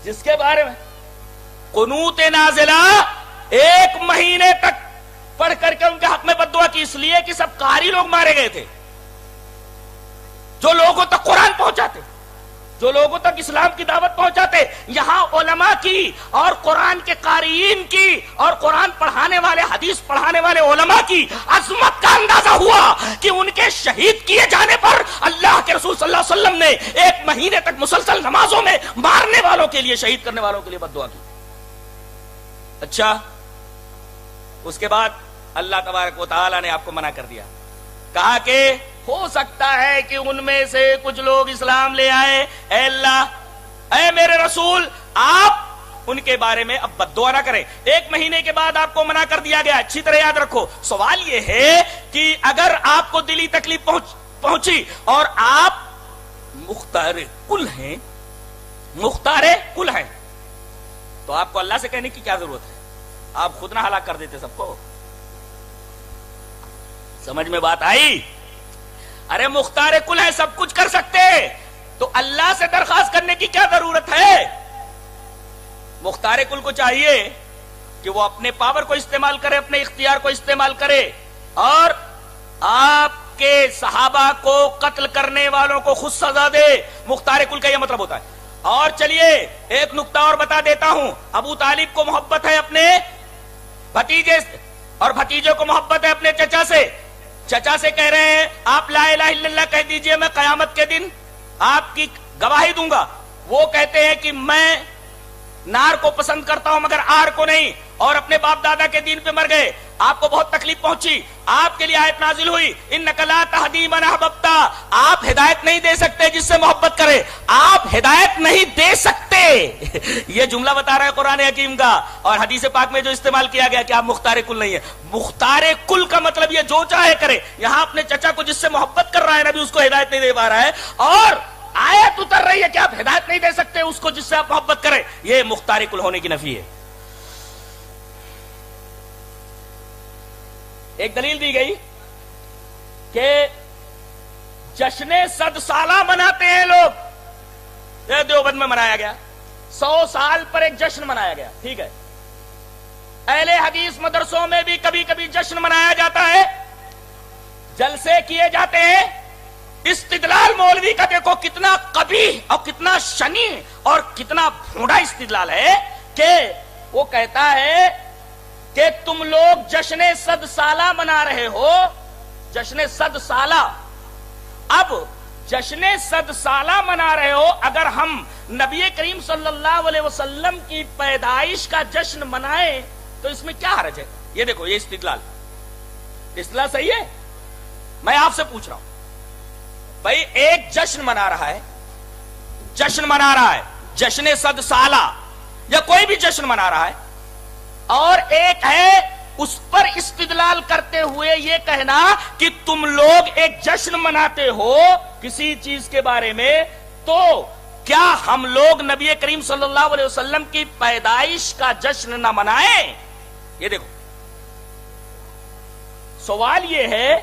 جس کے بارے میں قنوت نازلہ 1 مہینے تک پڑھ کر کے ان کے حق میں بد دعا کی، اس لیے کہ سب قاری لوگ مارے گئے تھے جو لوگوں تک قرآن پہنچاتے، جو لوگوں تک اسلام کی دعوت پہنچاتے. یہاں علماء کی اور قرآن کے قارئین کی اور قرآن پڑھانے والے، حدیث پڑھانے والے علماء کی عظمت کا اندازہ ہوا کہ ان کے شہید کیے جانے پر اللہ کے رسول صلی اللہ علیہ وسلم نے 1 مہینے تک مسلسل نمازوں میں مارنے والوں کے لیے، شہید کرنے والوں کے لیے بد دعا کی. اچھا اس کے بعد اللہ تبارک و تعالی نے آپ کو منع کر دیا، کہا کہ ہو سکتا ہے کہ ان میں سے کچھ لوگ اسلام لے آئے. اے اللہ، اے میرے رسول، آپ ان کے بارے میں اب بد دعا نہ کریں. 1 مہینے کے بعد آپ کو منع کر دیا گیا. اچھی طرح یاد رکھو، سوال یہ ہے کہ اگر آپ کو دلی تکلیف پہنچی اور آپ مختار کل ہیں، مختار کل ہیں، تو آپ کو اللہ سے کہنے کی کیا ضرورت ہے؟ آپ خود نہ ہلاک کر دیتے سب کو. سمجھ میں بات آئی؟ ارے مختار کل ہے، سب کچھ کر سکتے، تو اللہ سے درخواست کرنے کی کیا ضرورت ہے؟ مختار کل کو چاہیے کہ وہ اپنے پاور کو استعمال کرے، اپنے اختیار کو استعمال کرے اور آپ کے صحابہ کو قتل کرنے والوں کو خود سزا دے. مختار کل کا یہ مطلب ہوتا ہے. اور چلیے ایک نقطہ اور بتا دیتا ہوں. ابو طالب کو محبت ہے اپنے بھتیجے سے اور بھتیجے کو محبت ہے اپنے چچا سے. چچا سے کہہ رہے ہیں آپ لا الہ الا اللہ کہہ دیجئے، میں قیامت کے دن آپ کی گواہی دوں گا. وہ کہتے ہیں کہ میں نار کو پسند کرتا ہوں مگر آر کو نہیں، اور اپنے باپ دادا کے دین پہ مر گئے. آپ کو بہت تکلیف پہنچی، آپ کے لیے آیت نازل ہوئی انک لا تہدی من احببت، آپ ہدایت نہیں دے سکتے جس سے محبت کرے، آپ ہدایت نہیں دے سکتے یہ جملہ بتا رہا ہے قرآن حکیم کا، اور حدیث پاک میں جو استعمال کیا گیا کہ آپ مختار کل نہیں ہے۔ مختار کل کا مطلب یہ جو چاہے کرے، یہاں اپنے چچا کو جس سے محبت کر رہا ہے نبی اس کو ہدایت نہیں دے پا رہا ہے، اور آیت اتر رہی ہے کہ آپ ہدایت نہیں دے سکتے اس کو جس سے آپ محبت کریں، یہ مختار کل ہونے کی نفی ہے۔ ایک دلیل دی گئی کہ جشن 100 سالہ مناتے ہیں لوگ، یہ دیوبند میں منایا گیا، 100 سال پر ایک جشن منایا گیا، ٹھیک ہے۔ اہل حدیث مدرسوں میں بھی کبھی کبھی جشن منایا جاتا ہے، جلسے کیے جاتے ہیں۔ استدلال مولوی کا دیکھو کتنا قبیح اور کتنا شنی اور کتنا بھونڈا استدلال ہے کہ وہ کہتا ہے کہ تم لوگ جشن 100 سالہ منا رہے ہو، جشن 100 سالہ، اب جشن 100 سالہ منا رہے ہو، اگر ہم نبی کریم صلی اللہ علیہ وسلم کی پیدائش کا جشن منائیں تو اس میں کیا حرج ہے؟ یہ دیکھو یہ استدلال صحیح ہے؟ میں آپ سے پوچھ رہا ہوں بھائی، ایک جشن منا رہا ہے، جشن 100 سالہ یا کوئی بھی جشن منا رہا ہے، اور ایک ہے اس پر استدلال کرتے ہوئے یہ کہنا کہ تم لوگ ایک جشن مناتے ہو کسی چیز کے بارے میں، تو کیا ہم لوگ نبی کریم صلی اللہ علیہ وسلم کی پیدائش کا جشن نہ منائیں؟ یہ دیکھو سوال یہ ہے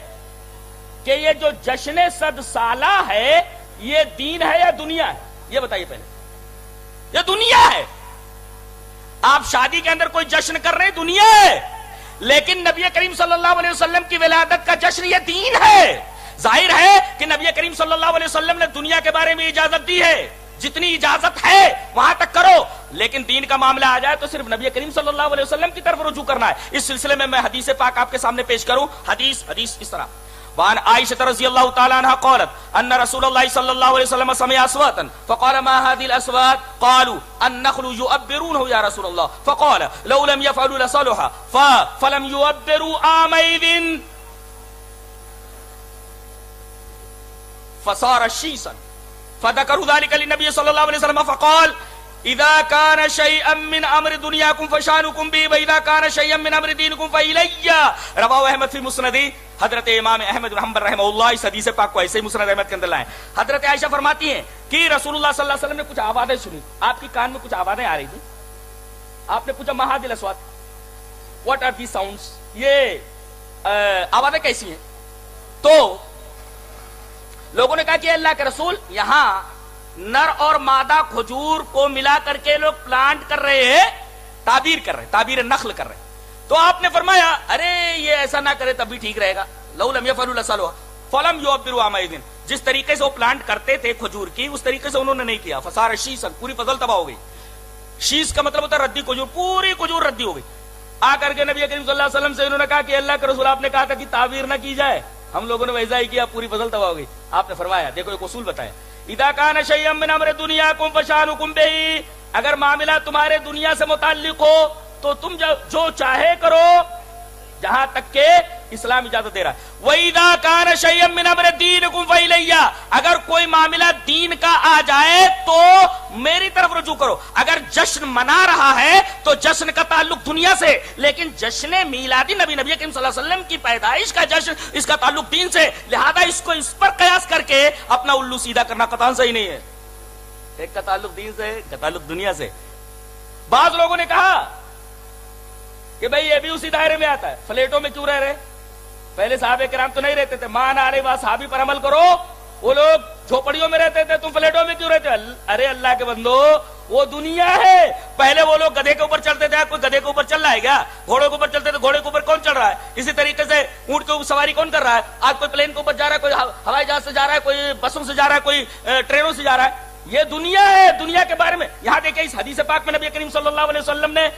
کہ یہ جو جشن 100 سالہ ہے یہ دین ہے یا دنیا ہے؟ یہ بتائیے پہلے، یہ دنیا ہے۔ آپ شادی کے اندر کوئی جشن کر رہے ہیں، دنیا ہے، لیکن نبی کریم صلی اللہ علیہ وسلم کی ولادت کا جشن یہ دین ہے۔ ظاہر ہے کہ نبی کریم صلی اللہ علیہ وسلم نے دنیا کے بارے میں اجازت دی ہے، جتنی اجازت ہے وہاں تک کرو، لیکن دین کا معاملہ آ جائے تو صرف نبی کریم صلی اللہ علیہ وسلم کی طرف رجوع کرنا ہے۔ اس سلسلے میں حدیث پاک آپ کے سامنے پیش کروں۔ حدیث اس طرح، وعن عائشة رضی اللہ تعالی عنہ قالت ان رسول اللہ صلی اللہ علیہ وسلم سمع اصواتا فقال ما هذه الاصوات قالوا النخل يؤبرونه يا رسول الله فقال لو لم يفعلوا لصلح فلم يؤبروا عامئذ فصار شيسا فذكروا ذلك للنبي صلى الله عليه وسلم فقال اذا كان شيئا من امر دنياكم فشانكم به واذا كان شيئا من امر دينكم فإلي۔ رواه احمد فی مسند، حضرت امام احمد بن حنبل رحمہ اللہ اس حدیث پاک کو ایسے ہی مسند احمد کے اندر لائے۔ حضرت عائشہ فرماتی ہیں کہ رسول اللہ صلی اللہ علیہ وسلم نے کچھ آوازیں سنی، آپ کی کان میں کچھ آوازیں آ رہی تھی، آپ نے پوچھا ما هذه الاصوات، what are these sounds، یہ آوازیں کیسی ہیں؟ تو لوگوں نے کہا کہ اللہ کے رسول، یہاں نر اور مادہ کھجور کو ملا کر کے لوگ پلانٹ کر رہے ہیں، تعبیر نخل کر رہے ہیں۔ تو آپ نے فرمایا ارے یہ ایسا نہ کرے تب بھی ٹھیک رہے گا، لو لم يفعلوا لصلوا فلم يؤبروا عامئذ، جس طریقے سے وہ پلانٹ کرتے تھے کھجور کی اس طریقے سے انہوں نے نہیں کیا، فصار شیسا، پوری فصل تباہ ہو گئی۔ شیس کا مطلب ہوتا ہے ردی کھجور، پوری کھجور ردی ہو گئی۔ آ کر کے نبی کریم صلی اللہ علیہ وسلم سے انہوں نے کہا کہ اللہ کے رسول آپ نے کہا تھا کہ تعبیر نہ کی جائے، ہم لوگوں نے ویسا ہی کیا، پوری فصل تباہ ہو گئی۔ آپ نے فرمایا دیکھو ایک اصول بتایا، اذا كان شيئا من امر دنياكم فشانكم به، اگر معاملہ تمہارے دنیا سے متعلق ہو تو تم جو چاہے کرو، جہاں تک کہ اسلام اجازت دے رہا ہے۔ وَإِذَا كَانَ شَيْئًا مِّنْ أَمْرِ دِينِكُمْ فَإِلَيَّ، اگر کوئی معاملہ دین کا آ جائے تو میری طرف رجوع کرو۔ اگر جشن منا رہا ہے تو جشن کا تعلق دنیا سے، لیکن جشن میلادی نبی کریم صلی اللہ علیہ وسلم کی پیدائش کا جشن، اس کا تعلق دین سے، لہذا اس کو اس پر قیاس کر کے اپنا الو سیدھا کرنا قطعاً صحیح نہیں ہے۔ ایک کا تعلق دین سے، ایک کا تعلق دنیا سے۔ بعض لوگوں نے کہا کہ بھئی یہ بھی اسی دائرے میں آتا ہے، فلیٹوں میں کیوں رہ رہے؟ پہلے صحابہ کرام تو نہیں رہتے تھے، مان آ رہے بات صحابی پر عمل کرو، وہ لوگ جھوپڑیوں میں رہتے تھے، تم فلیٹوں میں کیوں رہتے؟ ارے اللہ کے بندو وہ دنیا ہے، پہلے وہ لوگ گدھے کے اوپر چلتے تھے، کوئی گدھے کے اوپر چل رہا ہے کیا؟ گھوڑے کے اوپر چلتے تھے، گھوڑے کے اوپر کون چل رہا ہے؟ اسی طریقے سے اونٹ کے اوپر سواری کون کر رہا ہے؟ آج کوئی پلین کے اوپر جا رہا ہے، کوئی ہوائی جہاز سے جا رہا ہے، کوئی بسوں سے جا رہا ہے، کوئی ٹرینوں سے جا رہا ہے۔ یہ دنیا ہے، دنیا کے بارے میں یہاں دیکھیں اس حدیث پاک میں نبی کریم صلی اللہ علیہ وسلم نے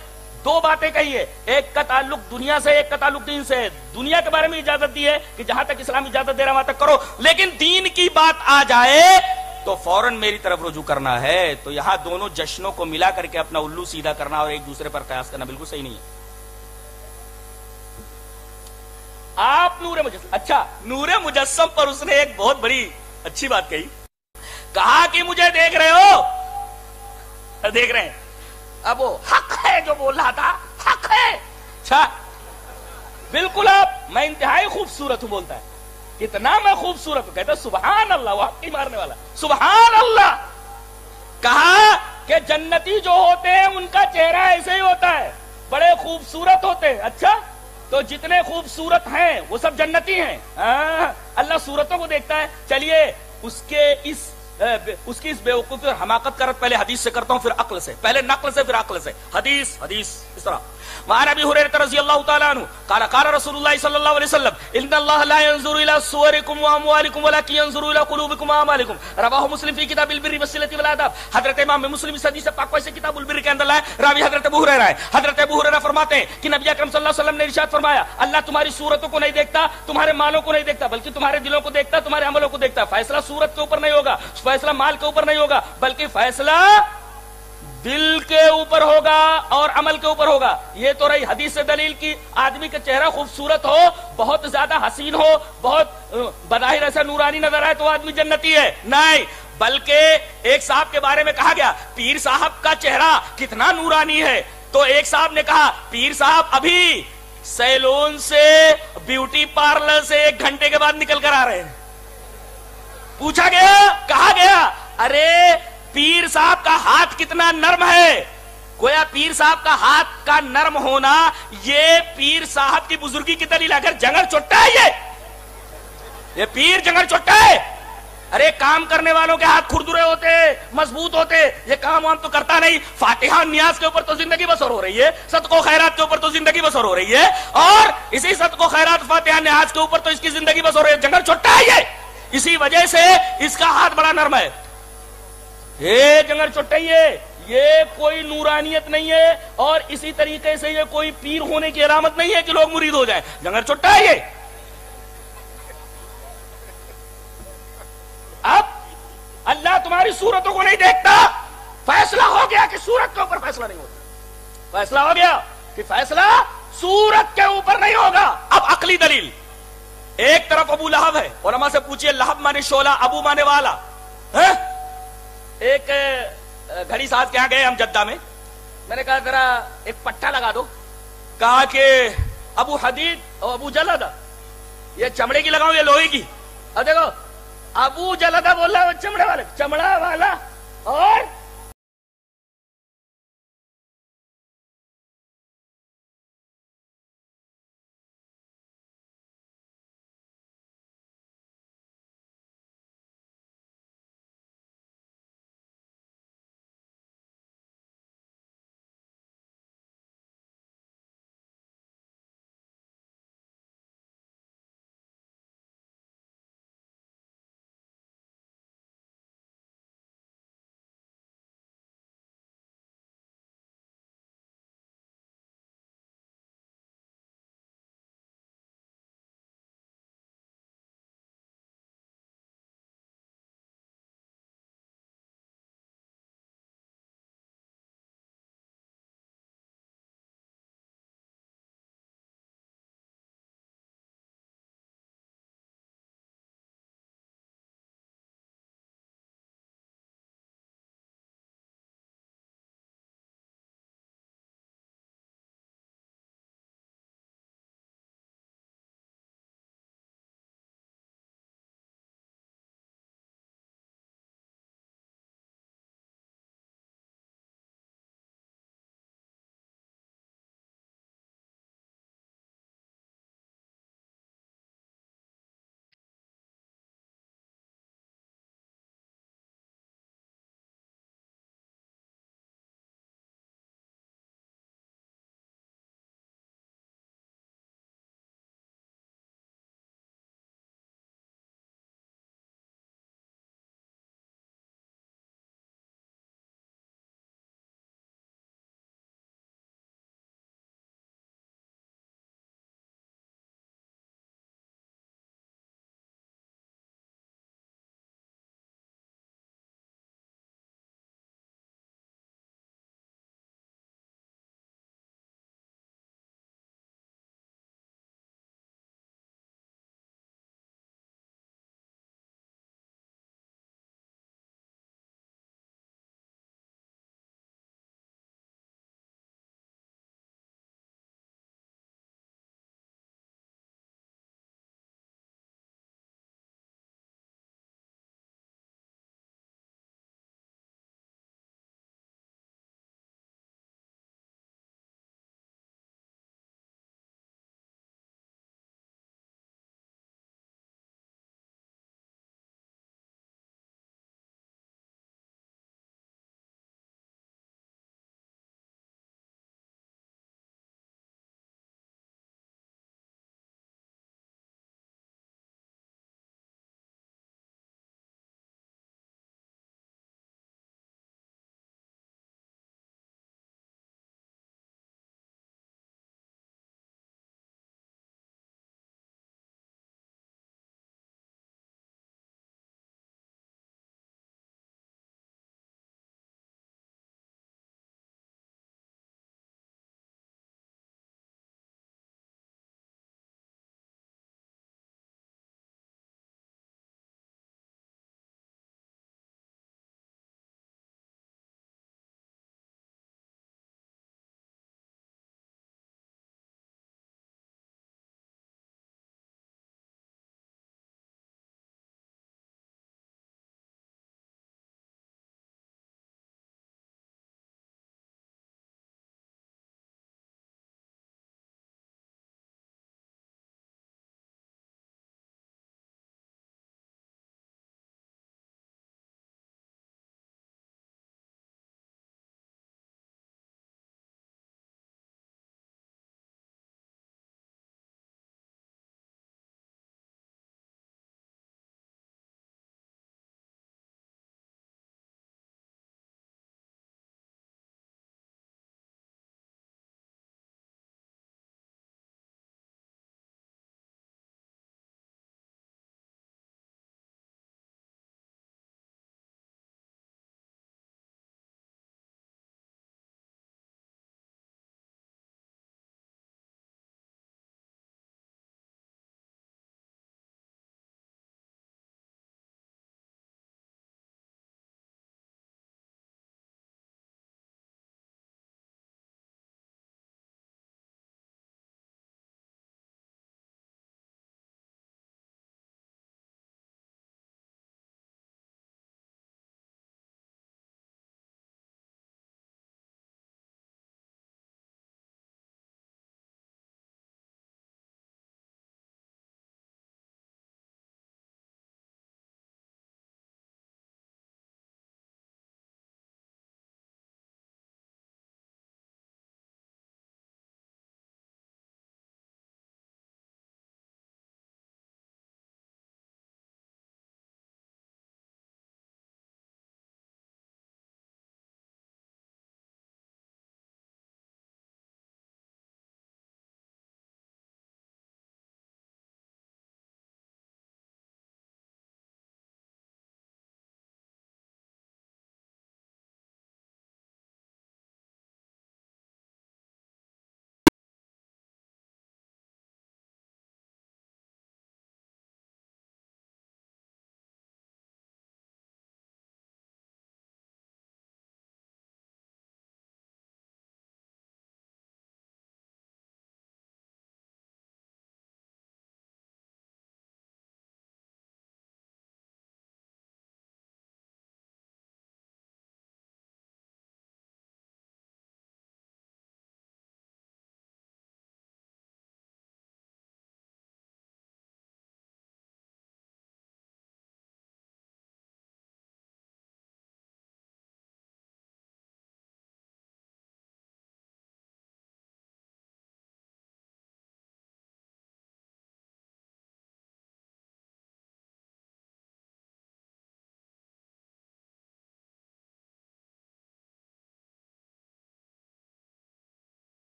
دو باتیں کہی ہے، ایک کا تعلق دنیا سے، ایک کا تعلق دین سے۔ دنیا کے بارے میں اجازت دی ہے کہ جہاں تک اسلام اجازت دے رہا وہاں تک کرو، لیکن دین کی بات آ جائے تو فوراً میری طرف رجوع کرنا ہے۔ تو یہاں دونوں جشنوں کو ملا کر کے اپنا الو سیدھا کرنا اور ایک دوسرے پر قیاس کرنا بالکل صحیح نہیں ہے۔ آپ نور مجسم. اچھا نور مجسم پر اس نے ایک بہت بڑی اچھی بات کہی, کہا کہ مجھے دیکھ رہے ہو, دیکھ رہے ہیں, اب وہ حق ہے جو بول رہا تھا, حق ہے. اچھا بالکل آپ, میں انتہائی خوبصورت ہوں, بولتا ہے کتنا میں خوبصورت ہوں, کہتا سبحان اللہ, وہ حق کی مارنے والا, سبحان اللہ. کہا کہ جنتی جو ہوتے ہیں ان کا چہرہ ایسے ہی ہوتا ہے, بڑے خوبصورت ہوتے ہیں. اچھا تو جتنے خوبصورت ہیں وہ سب جنتی ہیں. اللہ صورتوں کو دیکھتا ہے. چلیے اس کی اس بیوقوفی اور حماقت کا رد پہلے حدیث سے کرتا ہوں, پھر عقل سے, پہلے نقل سے پھر عقل سے. حدیث اس طرح, وعن ابي هريره رضي الله تعالى عنه قال قال رسول الله صلى الله عليه وسلم ان الله لا ينظر الى صوركم واموالكم ولكن ينظر الى قلوبكم واعمالكم. رواه مسلم في كتاب البر والصلة والآداب. حضرت امام مسلم اس حدیث پاک سے کتاب البر کے اندر لائے, راوی حضرت ابو ہریرہ ہے. حضرت ابو ہریرہ فرماتے ہیں کہ نبی اکرم صلی اللہ علیہ وسلم نے ارشاد فرمایا, اللہ تمہاری صورتوں کو نہیں دیکھتا, تمہارے مالوں کو نہیں دیکھتا, بلکہ تمہارے دلوں کو دیکھتا, تمہارے عملوں کو دیکھتا. فیصلہ صورت کے اوپر نہیں ہوگا, فیصلہ مال کے اوپر نہیں ہوگا, بلکہ فیصلہ دل کے اوپر ہوگا اور عمل کے اوپر ہوگا. یہ تو رہی حدیث سے دلیل کی آدمی کا چہرہ خوبصورت ہو, بہت زیادہ حسین ہو, بہت بظاہر ایسا نورانی نظر آئے تو آدمی جنتی ہے, نہیں. بلکہ ایک صاحب کے بارے میں کہا گیا پیر صاحب کا چہرہ کتنا نورانی ہے, تو ایک صاحب نے کہا پیر صاحب ابھی سیلون سے, بیوٹی پارلر سے 1 گھنٹے کے بعد نکل کر آ رہے ہیں. پوچھا گیا, کہا گیا ارے پیر صاحب کا ہاتھ کتنا نرم ہے. گویا پیر صاحب کا ہاتھ کا نرم ہونا یہ پیر صاحب کی بزرگی کی دلیل. اگر جنگل چوٹا ہے یہ پیر جنگل چوٹا ہے. ارے کام کرنے والوں کے ہاتھ کھردرے ہوتے, مضبوط ہوتے, یہ کام وام تو کرتا نہیں. فاتحہ نیاز کے اوپر تو زندگی بسر ہو رہی ہے, صدقہ و خیرات کے اوپر تو زندگی بسر ہو رہی ہے, اور اسی صدقہ و خیرات فاتحہ نیاز کے اوپر تو اس کی زندگی بسر ہو رہی ہے. جنگل چوٹا ہے یہ, اسی وجہ سے اس کا ہاتھ بڑا نرم ہے. جنگل چٹائیے, یہ کوئی نورانیت نہیں ہے, اور اسی طریقے سے یہ کوئی پیر ہونے کی علامت نہیں ہے کہ لوگ مرید ہو جائیں. جنگل چٹا ہے یہ. اب اللہ تمہاری صورتوں کو نہیں دیکھتا, فیصلہ ہو گیا کہ صورت کے اوپر فیصلہ نہیں ہوتا, فیصلہ ہو گیا کہ فیصلہ صورت کے اوپر نہیں ہوگا. اب عقلی دلیل, ایک طرف ابو لہب ہے, علماء سے پوچھئے لہب مانے شعلہ, ابو مانے والا. ایک گھڑی ساز کے یہاں گئے ہم جدہ میں نے کہا ذرا ایک پٹھا لگا دو. کہا کہ ابو حدید اور ابو جلدہ, یہ چمڑے کی لگاؤں یہ لوہے کی. اب دیکھو ابو جلدہ بول رہا ہے وہ چمڑا والا, اور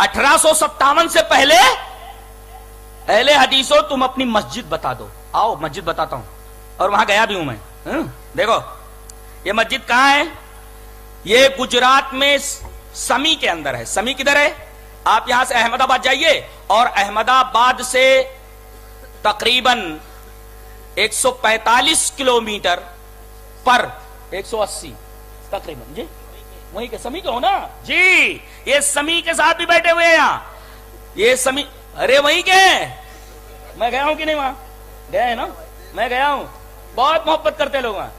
1857 سے پہلے اہل حدیثوں تم اپنی مسجد بتا دو. آؤ مسجد بتاتا ہوں, اور وہاں گیا بھی ہوں میں. دیکھو یہ مسجد کہاں ہے, یہ گجرات میں سمی کے اندر ہے. سمی کدھر ہے؟ آپ یہاں سے احمد آباد جائیے, اور احمد آباد سے تقریباً 145 کلومیٹر پر 180 تقریباً. جی وہیں کے سمی کا ہو نا جی, یہ سمی کے ساتھ بھی بیٹھے ہوئے ہیں یہاں. یہ سمی, ارے وہیں کے, میں گیا ہوں کہ نہیں وہاں, گیا ہے نا, میں گیا ہوں. بہت محبت کرتے لوگ وہاں,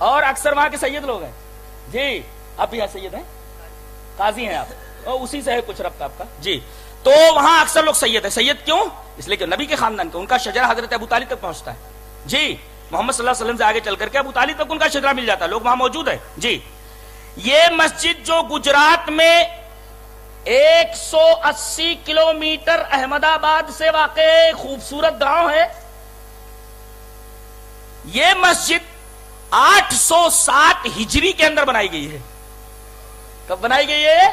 اور اکثر وہاں کے سید لوگ ہیں. جی آپ بھی یہاں سید ہیں, قاضی ہیں آپ, اور اسی سے ہے کچھ ربط آپ کا. جی تو وہاں اکثر لوگ سید ہیں. سید کیوں؟ اس لیے کہ نبی کے خاندان کے, ان کا شجرہ حضرت ابو طالب تک پہنچتا ہے. جی محمد صلی اللہ علیہ وسلم سے آگے چل کر کے ابو طالب تک ان کا شجرہ مل جاتا ہے, لوگ وہاں موجود ہیں. جی یہ مسجد جو گجرات میں 180 کلومیٹر احمد آباد سے واقع خوبصورت گاؤں ہے, یہ مسجد 807 ہجری کے اندر بنائی گئی ہے. کب بنائی گئی ہے؟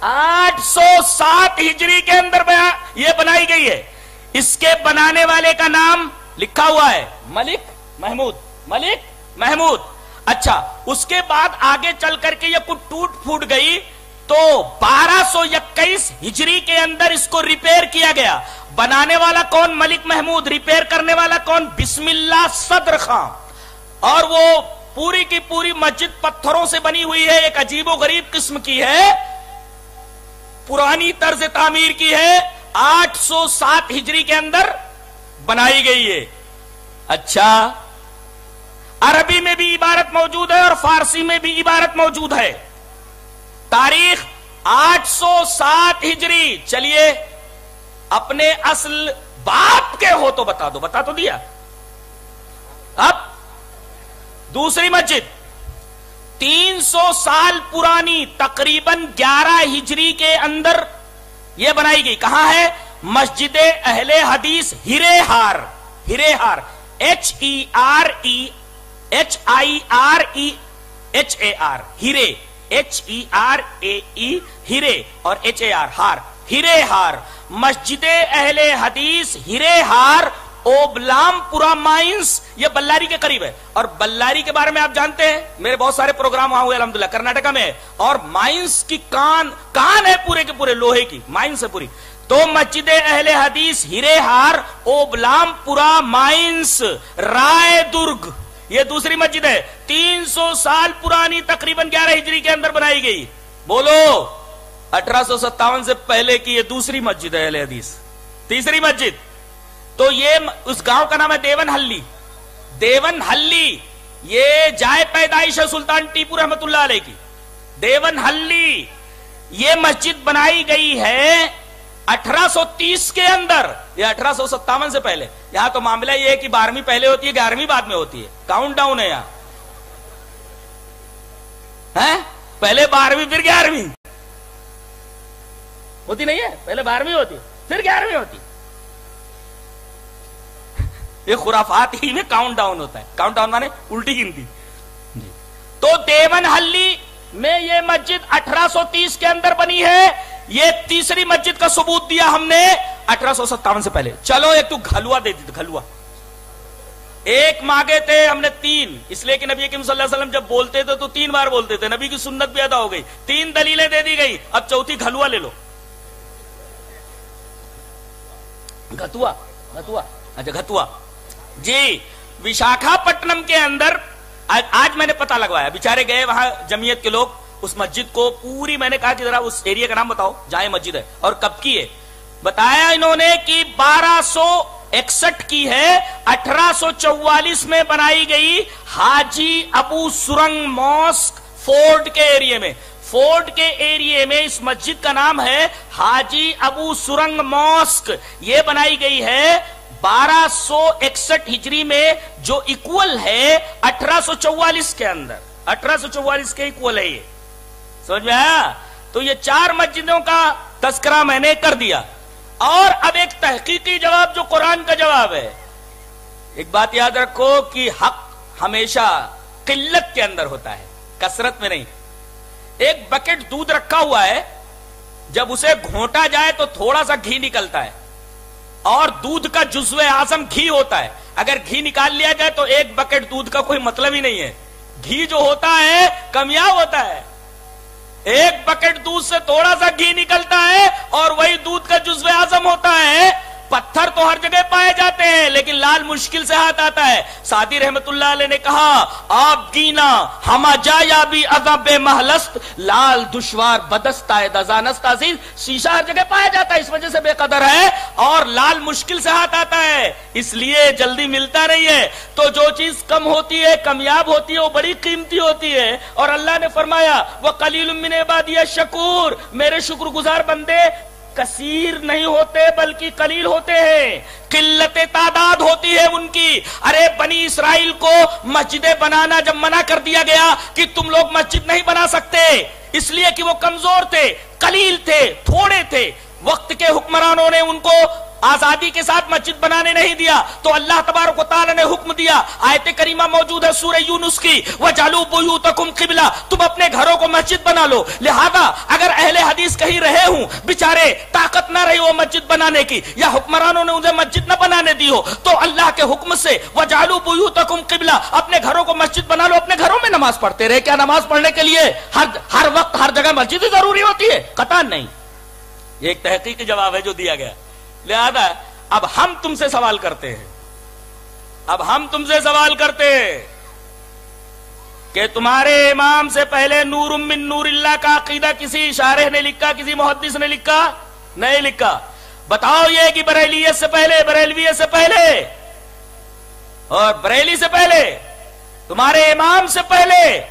807 ہجری کے اندر یہ بنائی گئی ہے. اس کے بنانے والے کا نام لکھا ہوا ہے ملک محمود. ملک محمود. اچھا, اس کے بعد آگے چل کر کے یہ کچھ ٹوٹ پھوٹ گئی, تو 1221 ہجری کے اندر اس کو ریپیئر کیا گیا. بنانے والا کون؟ ملک محمود. ریپیئر کرنے والا کون؟ بسم اللہ صدر خان. اور وہ پوری کی پوری مسجد پتھروں سے بنی ہوئی ہے, ایک عجیب و غریب قسم کی ہے, پرانی طرز تعمیر کی ہے, 807 ہجری کے اندر بنائی گئی ہے. اچھا, عربی میں بھی عبارت موجود ہے اور فارسی میں بھی عبارت موجود ہے. تاریخ 807 ہجری. چلیے اپنے اصل باپ کے ہو تو بتا دو. بتا تو دیا. اب دوسری مسجد 300 سال پرانی, تقریباً 11 ہجری کے اندر یہ بنائی گئی. کہاں ہے؟ مسجد اہل حدیث ہیرے ہار. ہیرے ہار, HEREHIREHAR, ہیرے, HERAE, ہیرے, اور HAR, ہار, ہیرے ہار. مسجد اہل حدیث ہیرے ہار, اوبلام پورا مائنس, یہ بلاری کے قریب ہے. اور بلاری کے بارے میں آپ جانتے ہیں, میرے بہت سارے پروگرام وہاں ہوئے الحمدللہ, کرناٹکا میں ہے, اور مائنس کی کان ہے پورے کے پورے لوہے کی, مائنس ہے پوری. تو مسجد اہل حدیث ہیرے ہار, اوبلام پورا مائنس, رائے درگ, یہ دوسری مسجد ہے. 300 سال پرانی, تقریباً 11 ہجری کے اندر بنائی گئی. بولو 1857 سے پہلے کی یہ دوسری مسجد ہے اہل حدیث. تیسری مسجد تو یہ اس گاؤں کا نام ہے دیون ہلی. دیون ہلی یہ جائے پیدائش ہے سلطان ٹیپو رحمت اللہ علیہ کی. دیون ہلی یہ مسجد بنائی گئی ہے 1830 کے اندر, یہ 1857 سے پہلے. یہاں تو معاملہ یہ ہے کہ 12ویں پہلے ہوتی ہے, 11ویں بعد میں ہوتی ہے, کاؤنٹ ڈاؤن ہے یہاں. پہلے 12ویں پھر 11ویں ہوتی نہیں ہے, پہلے 12ویں ہوتی ہے پھر 11ویں ہوتی. یہ خرافات ہی میں کاؤنٹ ڈاؤن ہوتا ہے. کاؤنٹ ڈاؤن مانے الٹی گنتی. تو دیون ہلی میں یہ مسجد 1830 کے اندر بنی ہے. یہ تیسری مسجد کا ثبوت دیا ہم نے 1857 سے پہلے. چلو ایک تو گھلوا دے دی, گھلوا ایک مانگے تھے ہم نے 3, اس لیے کہ نبی کریم صلی اللہ علیہ وسلم جب بولتے تھے تو 3 بار بولتے تھے, نبی کی سنت بھی ادا ہو گئی. 3 دلیلیں دے دی گئی, اب چوتھی گھلوا لے لو. گھتوا, گھتوا, اچھا گھتوا. جی وشاکھا پٹنم کے اندر آج میں نے پتا لگوایا, بیچارے گئے وہاں جمعیت کے لوگ, اس مسجد کو پوری, میں نے کہا کہ ذرا اس ایریا کا نام بتاؤ جہاں یہ مسجد ہے اور کب کی ہے. بتایا انہوں نے کہ 1261 کی ہے, 1844 میں بنائی گئی حاجی ابو سرنگ ماسک فورٹ کے ایریے میں. فورٹ کے ایریے میں اس مسجد کا نام ہے حاجی ابو سرنگ ماسک. یہ بنائی گئی ہے 1261 ہجری میں, جو ایکول ہے 1844 کے اندر. 1844 کے ایکول ہے یہ, سمجھ میں آیا. تو یہ 4 مسجدوں کا تذکرہ میں نے کر دیا. اور اب ایک تحقیقی جواب جو قرآن کا جواب ہے. ایک بات یاد رکھو کہ حق ہمیشہ قلت کے اندر ہوتا ہے, کثرت میں نہیں. ایک بکٹ دودھ رکھا ہوا ہے, جب اسے گھونٹا جائے تو تھوڑا سا گھی نکلتا ہے، اور دودھ کا جزو اعظم گھی ہوتا ہے. اگر گھی نکال لیا جائے تو ایک بکٹ دودھ کا کوئی مطلب ہی نہیں ہے. گھی جو ہوتا ہے کمیاب ہوتا ہے. ایک بکٹ دودھ سے تھوڑا سا گھی نکلتا ہے اور وہی دودھ کا جزو اعظم ہوتا ہے. پتھر تو ہر جگہ پائے جاتے ہیں لیکن لال مشکل سے ہاتھ آتا ہے. سعدی رحمت اللہ علیہ نے کہا آپ گینا ہما جایا بھی عذاب محلست، لال دشوار بدستہ دزانست عزیز. شیشہ ہر جگہ پایا جاتا ہے، اس وجہ سے بے قدر ہے، اور لال مشکل سے ہاتھ آتا ہے، اس لیے جلدی ملتا نہیں ہے. تو جو چیز کم ہوتی ہے، کمیاب ہوتی ہے، وہ بڑی قیمتی ہوتی ہے. اور اللہ نے فرمایا وَقَلِيلٌ مِّنْ عِبَادِيَ الشَّكُورُ، میرے شکر گزار بندے کثیر نہیں ہوتے بلکہ قلیل ہوتے ہیں، قلت تعداد ہوتی ہے ان کی. ارے بنی اسرائیل کو مسجدیں بنانا جب منع کر دیا گیا کہ تم لوگ مسجد نہیں بنا سکتے، اس لیے کہ وہ کمزور تھے، قلیل تھے، تھوڑے تھے. وقت کے حکمرانوں نے ان کو آزادی کے ساتھ مسجد بنانے نہیں دیا تو اللہ تبارک و تعالی نے حکم دیا. آیت کریمہ موجود ہے سورہ یونس کی، وَجَعَلُوا بُيُوتَكُمْ قِبْلَةً، تم اپنے گھروں کو مسجد بنا لو. لہذا اگر اہل حدیث کہیں رہے ہوں بیچارے، طاقت نہ رہی وہ مسجد بنانے کی، یا حکمرانوں نے انہیں مسجد نہ بنانے دی ہو، تو اللہ کے حکم سے وَجَعَلُوا بُيُوتَكُمْ قِبْلَةً، اپنے گھروں کو مسجد بنا لو، اپنے گھروں میں نماز پڑھتے رہے. کیا نماز پڑھنے کے لیے ہر وقت ہر جگہ مسجد ہی ضروری ہوتی ہے؟ قطعاً نہیں. یہ ایک تحقیقی جواب ہے جو دیا گیا. لہذا اب ہم تم سے سوال کرتے ہیں، کہ تمہارے امام سے پہلے نور من نور اللہ کا عقیدہ کسی شارح نے لکھا، کسی محدث نے لکھا؟ نہیں لکھا. بتاؤ یہ کہ بریلیت سے پہلے، بریلویت سے پہلے اور بریلی سے پہلے، تمہارے امام سے پہلے،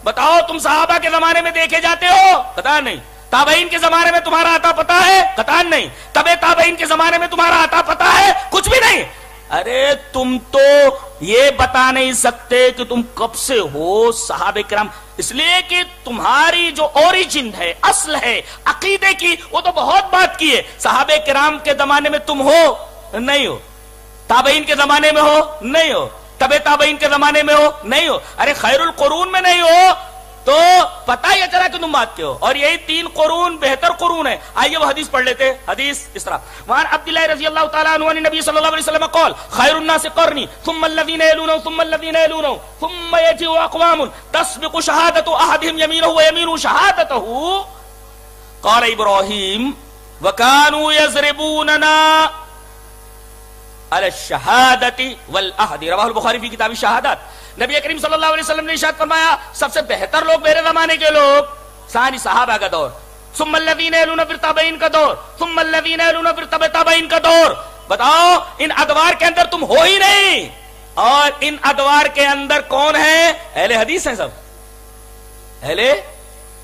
بتاؤ تم صحابہ کے زمانے میں دیکھے جاتے ہو؟ قطعاً نہیں. تابعین کے زمانے میں تمہارا عطا پتہ ہے؟ قطعاً نہیں. تبع تابعین کے زمانے میں تمہارا عطا پتہ ہے؟ کچھ بھی نہیں. ارے تم تو یہ بتا نہیں سکتے کہ تم کب سے ہو صحابہ کرام، اس لیے کہ تمہاری جو اوریجن ہے، اصل ہے عقیدے کی، وہ تو بہت بات کی ہے. صحابہ کرام کے زمانے میں تم ہو؟ نہیں ہو. تابعین کے زمانے میں ہو؟ نہیں ہو. تبع تابعین کے زمانے میں ہو؟ نہیں ہو. ارے خیر القرون میں نہیں ہو تو پتہ یہ چلا کہ تم بات کے ہو. اور یہی 3 قرون بہتر قرون ہے. آئیے وہ حدیث پڑھ لیتے. حدیث اس طرح، وعن عبداللہ رضی اللہ تعالیٰ عنہ عن نبی صلی اللہ علیہ وسلم قال خیر الناس قرنی ثم الذین یلونهم ثم الذین یلونهم ثم یجیء اقوام تسبق شہادت احدهم یمینه ویمین شہادته قال ابراہیم وکانوا یضربوننا علی الشہادت والعہد، رواہ البخاری فی کتاب الشہادات. نبی کریم صلی اللہ علیہ وسلم نے ارشاد فرمایا سب سے بہتر لوگ میرے زمانے کے لوگ ثانی صحابہ کا دور، ثم الذین یلون پھر تابعین کا دور، ثم الذین یلون پھر تبع تابعین کا دور. بتاؤ ان ادوار کے اندر تم ہو ہی نہیں. اور ان ادوار کے اندر کون ہیں؟ اہل حدیث ہیں، سب اہل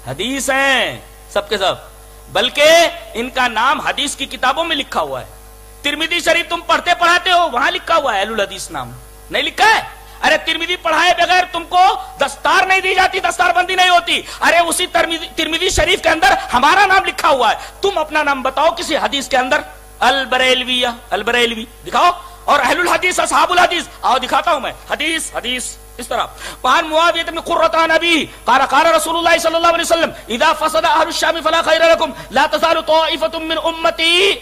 حدیث ہیں سب کے سب، بلکہ ان کا نام حدیث کی کتابوں میں لکھا ہوا ہے. ترمذی شریف تم پڑھتے پڑھاتے ہو، وہاں لکھا ہوا ہے اہل الحدیث نام، نہیں لکھا ہے؟ ارے ترمذی پڑھائے بغیر تم کو دستار نہیں دی جاتی، دستار بندی نہیں ہوتی. ارے اسی ترمذی شریف کے اندر ہمارا نام لکھا ہوا ہے. تم اپنا نام بتاؤ کسی حدیث کے اندر، البریلویہ، البریلوی دکھاؤ. اور اہل الحدیث اصحاب الحدیث، آؤ دکھاتا ہوں میں. حدیث اس طرح وعن معاویہ بن قرۃ عن ابیہ قال قال رسول اللہ صلی اللہ علیہ وسلم اذا فسد اہل الشام فلا خیر لکم لا تزال طائفة من امتی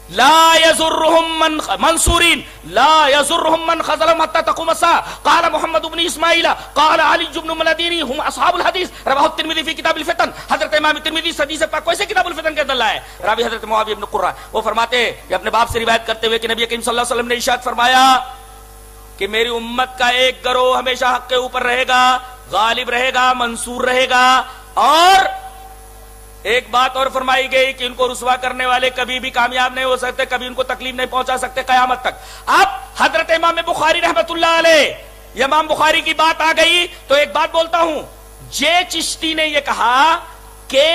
لا يزرهم من منصورين لا يزرهم من خذلهم حتى تقوم الساعة. قال محمد بن اسماعیل قال علی بن مدینی هم اصحاب الحدیث، رواہ الترمذی فی کتاب الفتن. حضرت امام ترمذی حدیث پاک ویسے کتاب الفتن کے اندر لائے. راوی حضرت معاویہ بن قرہ، وہ فرماتے ہیں اپنے باپ سے روایت کرتے ہوئے کہ نبی کریم صلی اللہ علیہ وسلم نے ارشاد فرمایا کہ میری امت کا ایک گروہ ہمیشہ حق کے اوپر رہے گا، غالب رہے گا، منصور رہے گا. اور ایک بات اور فرمائی گئی کہ ان کو رسوا کرنے والے کبھی بھی کامیاب نہیں ہو سکتے، کبھی ان کو تکلیف نہیں پہنچا سکتے قیامت تک. اب حضرت امام بخاری رحمت اللہ علیہ، امام بخاری کی بات آ گئی تو ایک بات بولتا ہوں. جے چشتی نے یہ کہا کہ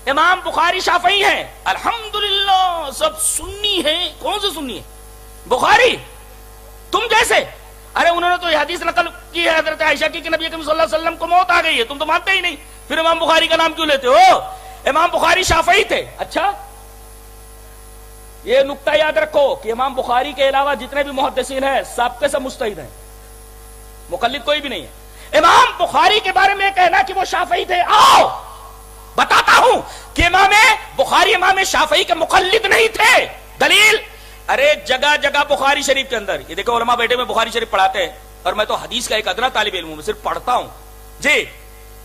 امام بخاری شافعی ہیں، الحمدللہ سب سنی ہیں. کون سے سنی ہے؟ بخاری تم جیسے. ارے انہوں نے تو یہ حدیث نقل کی ہے حضرت عائشہ کی کہ نبی کریم صلی اللہ علیہ وسلم کو موت آ گئی ہے، تم تو مانتے ہی نہیں، پھر امام بخاری کا نام کیوں لیتے ہو؟ امام بخاری شافعی تھے. اچھا یہ نقطہ یاد رکھو کہ امام بخاری کے علاوہ جتنے بھی محدثین ہیں سب کے سب مجتہد ہیں، مقلد کوئی بھی نہیں ہے. امام بخاری کے بارے میں کہنا کہ وہ شافعی تھے، آؤ بتاتا ہوں. کہ امام بخاری امام شافعی کے مقلد نہیں تھے. دلیل، ارے جگہ جگہ بخاری شریف کے اندر، یہ دیکھو علماء بیٹے میں بخاری شریف پڑھاتے ہیں، اور میں تو حدیث کا ایک ادنا طالب علم ہوں، میں صرف پڑھتا ہوں. جی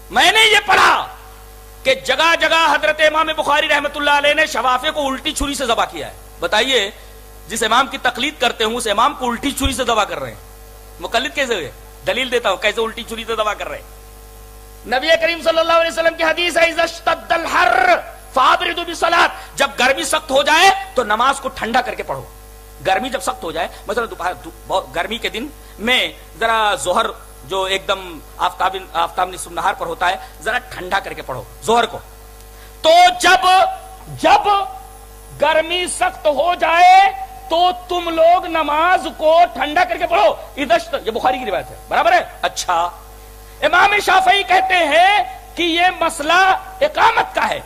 میں نے یہ پڑھا کہ جگہ جگہ حضرت امام بخاری رحمت اللہ علیہ نے شفافے کو الٹی چھری سے ذبح کیا ہے. بتائیے جس امام کی تقلید کرتے ہوں اس امام کو الٹی چھری سے ذبح کر رہے ہیں، مقلد کیسے ہوئے؟ دلیل دیتا ہوں کیسے الٹی چھری سے ذبح کر رہے ہیں. نبی کریم صلی اللہ علیہ وسلم کی حدیث ہے اذا اشتد الحر فابردوا بالصلاۃ، جب گرمی سخت ہو جائے تو نماز کو ٹھنڈا کر کے پڑھو. گرمی جب سخت ہو جائے، مثلا دوپہر گرمی کے دن میں ذرا ظہر جو ایک دم آفتاب نصف النہار پر ہوتا ہے، ذرا ٹھنڈا کر کے پڑھو ظہر کو. تو جب گرمی سخت ہو جائے تو تم لوگ نماز کو ٹھنڈا کر کے پڑھو. یہ بخاری کی روایت ہے، برابر ہے. اچھا، امام شافعی کہتے ہیں کہ یہ مسئلہ اقامت کا ہے،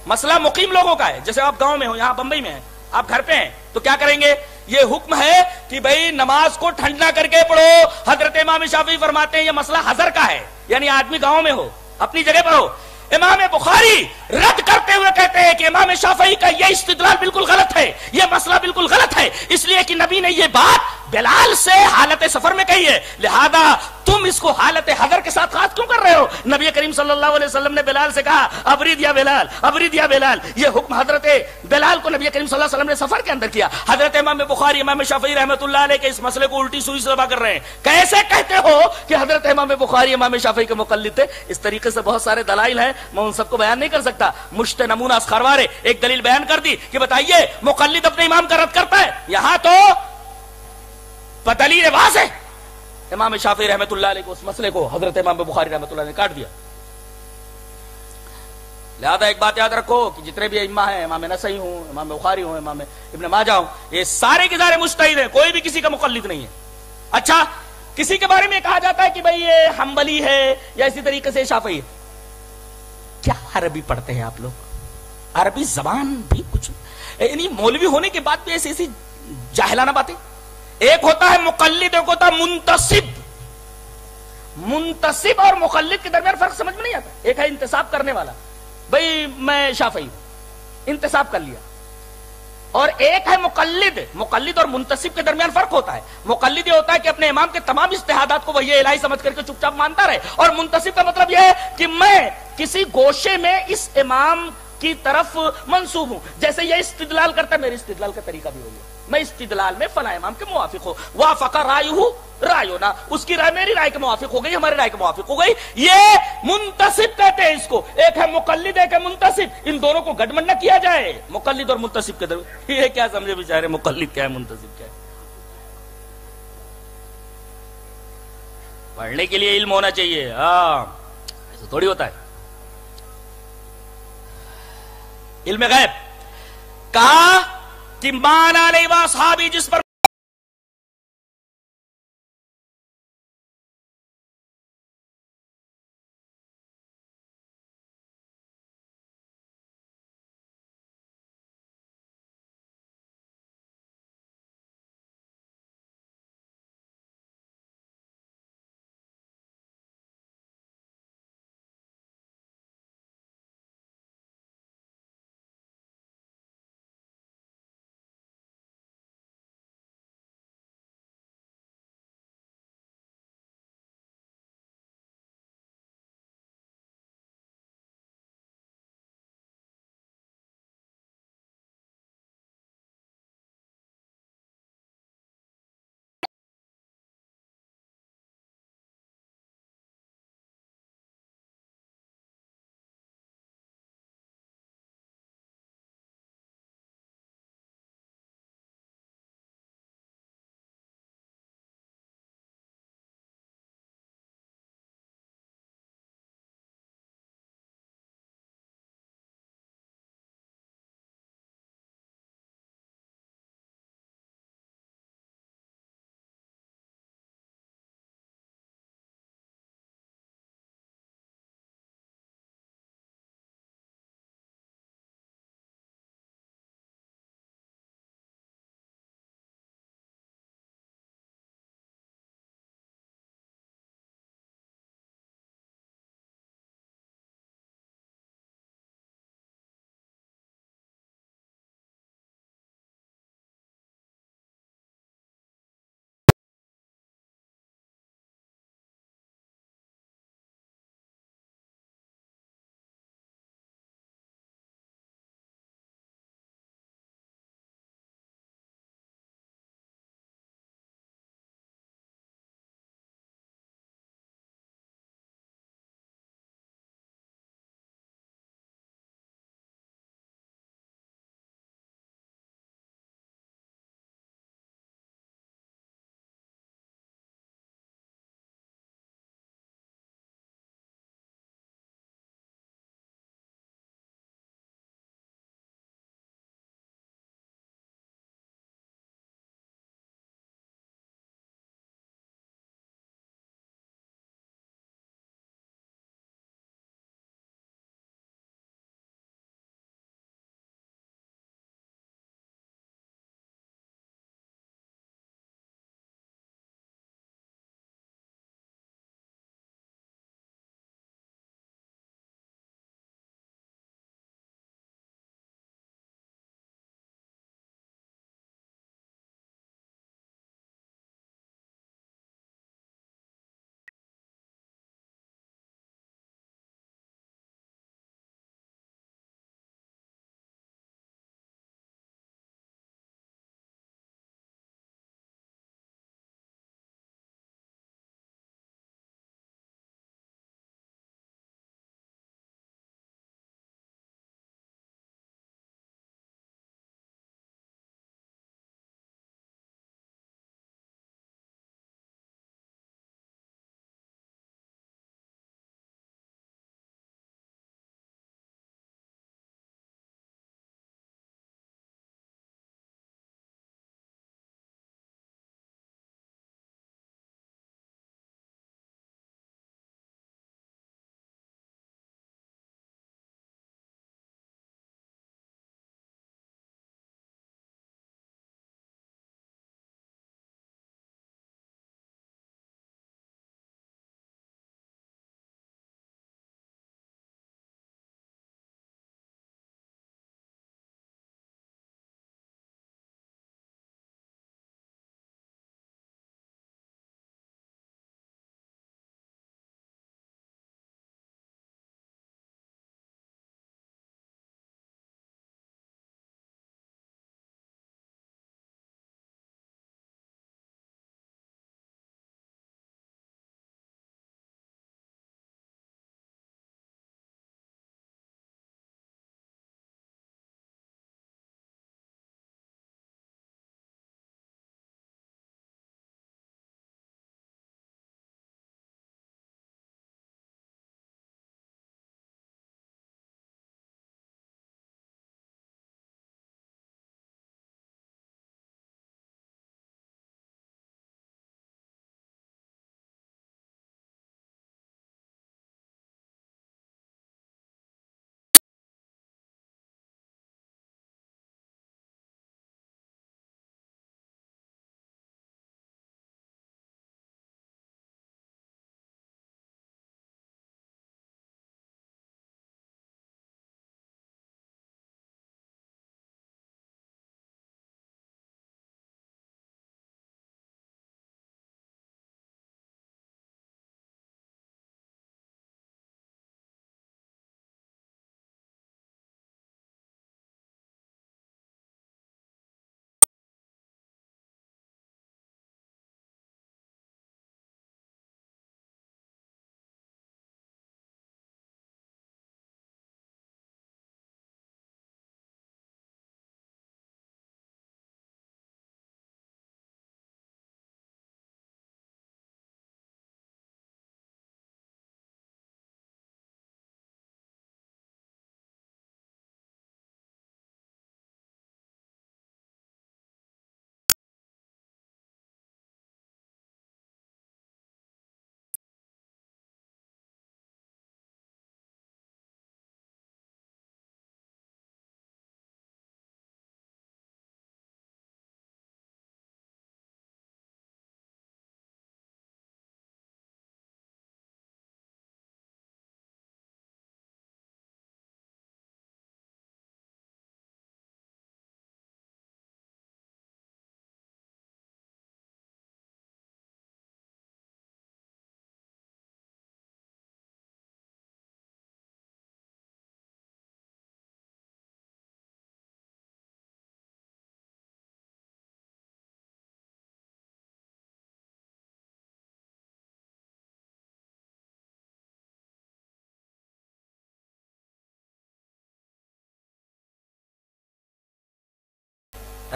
مسئلہ مقیم لوگوں کا ہے. جیسے آپ گاؤں میں ہو، یہاں بمبئی میں ہیں، آپ گھر پہ ہیں، تو کیا کریں گے؟ یہ حکم ہے کہ بھئی نماز کو ٹھنڈا کر کے پڑھو. حضرت امام شافعی فرماتے ہیں یہ مسئلہ حضر کا ہے، یعنی آدمی گاؤں میں ہو، اپنی جگہ پر ہو. امام بخاری رد کرتے ہوئے کہتے ہیں کہ امام شافعی کا یہ استدلال بالکل غلط ہے، یہ مسئلہ بالکل غلط ہے، اس لیے کہ نبی نے یہ بات بلال سے حالت سفر میں کہی ہے، لہذا تم اس کو حالت حضر کے ساتھ خاص کیوں کر رہے ہو؟ نبی کریم صلی اللہ علیہ وسلم نے بلال سے کہا ابرد یا بلال، ابرد یا بلال. یہ حکم حضرت بلال کو نبی کریم صلی اللہ علیہ وسلم نے سفر کے اندر کیا. حضرت امام بخاری امام شافعی رحمۃ اللہ علیہ کے اس مسئلے کو الٹی سوئی سے ذبح کر رہے ہیں. کیسے کہتے ہو کہ حضرت امام بخاری امام شافعی کے مقلد تھے؟ اس طریقے سے بہت سارے دلائل ہیں، میں ان سب کو بیان نہیں کر سکتا. مشت نمونہ اسخروارے ایک دلیل بیان کر دی کہ بتائیے مقلد اپنے امام کا رد کرتا ہے. یہاں تو دلیل واضح امام شافعی رحمۃ اللہ علیہ کو اس مسئلے کو حضرت امام بخاری رحمۃ اللہ نے کاٹ دیا. لہذا ایک بات یاد رکھو کہ جتنے بھی ائمہ ہیں، امام نسائی ہوں، امام بخاری ہوں، امام ابن ماجہ ہوں، یہ سارے کے سارے مجتہد ہیں، کوئی بھی کسی کا مقلد نہیں ہے. اچھا، کسی کے بارے میں کہا جاتا ہے کہ بھئی یہ حنبلی ہے یا اسی طریقے سے شافعی ہے. کیا عربی پڑھتے ہیں آپ لوگ؟ عربی زبان بھی کچھ، یعنی مولوی ہونے کے بعد بھی ایسی ایسی جاہلانہ باتیں. ایک ہوتا ہے مقلد، ایک ہوتا ہے منتسب. منتسب اور مقلد کے درمیان فرق سمجھ میں نہیں آتا. ایک ہے انتساب کرنے والا، بھئی میں شافعی ہوں، انتساب کر لیا. اور ایک ہے مقلد. مقلد اور منتسب کے درمیان فرق ہوتا ہے. مقلد یہ ہوتا ہے کہ اپنے امام کے تمام اجتہادات کو وہی الہی سمجھ کر کے چپ چاپ مانتا رہے، اور منتسب کا مطلب یہ ہے کہ میں کسی گوشے میں اس امام کی طرف منسوب ہوں. جیسے یہ استدلال کرتا ہے، میرے استدلال کا طریقہ بھی وہی ہے، میں استدلال میں فلاں امام کے موافق ہوں. وافق رائیہ رائینا، اس کی رائے میری رائے کے موافق ہو گئی، ہماری رائے کے موافق ہو گئی. یہ منتسب کہتے ہیں اس کو. ایک ہے مقلد، ایک ہے منتسب. ان دونوں کو گڈمڈ نہ کیا جائے، مقلد اور منتسب کے درمیان. یہ کیا سمجھے بیچارے، مقلد کیا ہے منتسب کیا ہے؟ پڑھنے کے لیے علم ہونا چاہیے، ہاں ایسا تھوڑی ہوتا ہے. علم غیب کہا کہ مان علیہ واصحابی، جس پر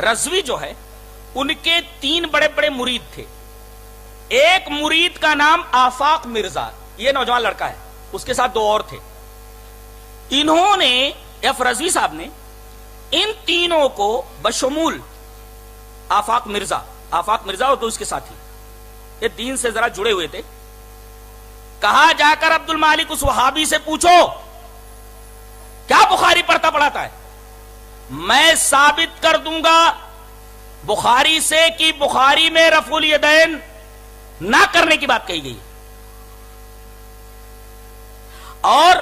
رضوی جو ہے ان کے 3 بڑے بڑے مرید تھے. ایک مرید کا نام آفاق مرزا، یہ نوجوان لڑکا ہے، اس کے ساتھ 2 اور تھے. انہوں نے رضوی صاحب نے ان تینوں کو بشمول آفاق مرزا اور 2 اس کے ساتھی، یہ دین سے ذرا جڑے ہوئے تھے، کہا جا کر عبد المالک اس وہابی سے پوچھو کیا بخاری پڑھتا پڑھاتا ہے، میں ثابت کر دوں گا بخاری سے کہ بخاری میں رفع الیدین نہ کرنے کی بات کہی گئی، اور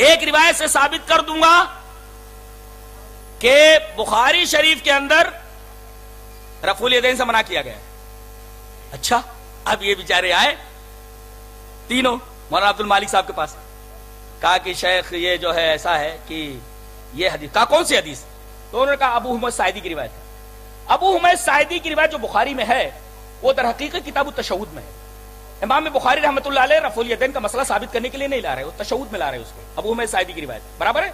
ایک روایت سے ثابت کر دوں گا کہ بخاری شریف کے اندر رفع الیدین سے منع کیا گیا ہے. اچھا، اب یہ بیچارے آئے تینوں مولانا عبد المالک صاحب کے پاس، کہا کہ شیخ یہ جو ہے ایسا ہے کہ یہ حدیث، کہا کون سی حدیث؟ تو انہوں نے کہا ابو حمید ساعدی کی روایت ہے. ابو حمید ساعدی کی روایت جو بخاری میں ہے وہ در حقیقت کتاب التشہد میں ہے. امام بخاری رحمۃ اللہ علیہ رفع الیدین کا مسئلہ ثابت کرنے کے لیے نہیں لا رہے، وہ تشہد میں لا رہے اس کو. ابو حمید ساعدی کی روایت برابر ہے.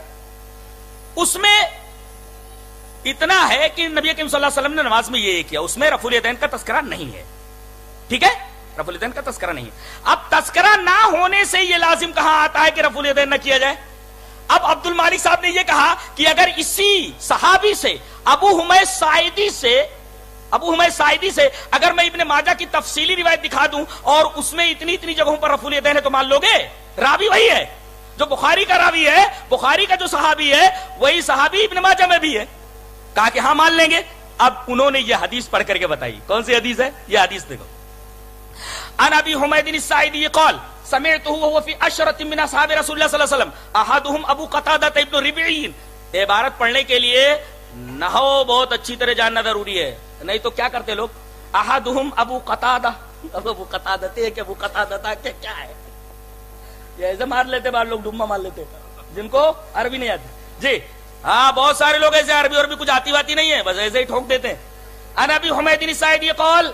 اس میں اتنا ہے کہ نبی کریم صلی اللہ علیہ وسلم نے نماز میں یہ کیا، اس میں رفع الیدین کا تذکرہ نہیں ہے. ٹھیک ہے، رفع الیدین کا تذکرہ نہیں ہے. اب تذکرہ نہ ہونے سے یہ لازم کہاں آتا ہے کہ رفع الیدین نہ کیا جائے؟ اب عبد المالک صاحب نے یہ کہا کہ اگر اسی صحابی سے ابو حمید ساعدی سے اگر میں ابن ماجہ کی تفصیلی روایت دکھا دوں اور اس میں اتنی جگہوں پر رفع الیدین ہے تو مان لو گے؟ راوی وہی ہے جو بخاری کا راوی ہے، بخاری کا جو صحابی ہے وہی صحابی ابن ماجہ میں بھی ہے. کہا کہ ہاں مان لیں گے. اب انہوں نے یہ حدیث پڑھ کر کے بتائی. کون سی حدیث ہے یہ حدیث؟ دیکھو، عن ابی حمید الساعدی قال سمعته وهو في عشرة من اصحاب رسول اللہ صلی اللہ علیہ وسلم احدهم ابو قتادہ ابن ربعی. عبارت پڑھنے کے لیے نحو بہت اچھی طرح جاننا ضروری ہے، نہیں تو کیا کرتے لوگ؟ احدهم ابو قتادہ، ابو قتادہ کہ ابو قتادہ کیا ہے، یہ ایسے مار لیتے بعض لوگ، ڈوما مار لیتے جن کو عربی نہیں آتی. جی ہاں، بہت سارے لوگ ایسے عربی اور بھی کچھ آتی واتی نہیں ہے، بس ایسے ہی ٹھوک دیتے ہیں. عن ابی حمید الساعدی قال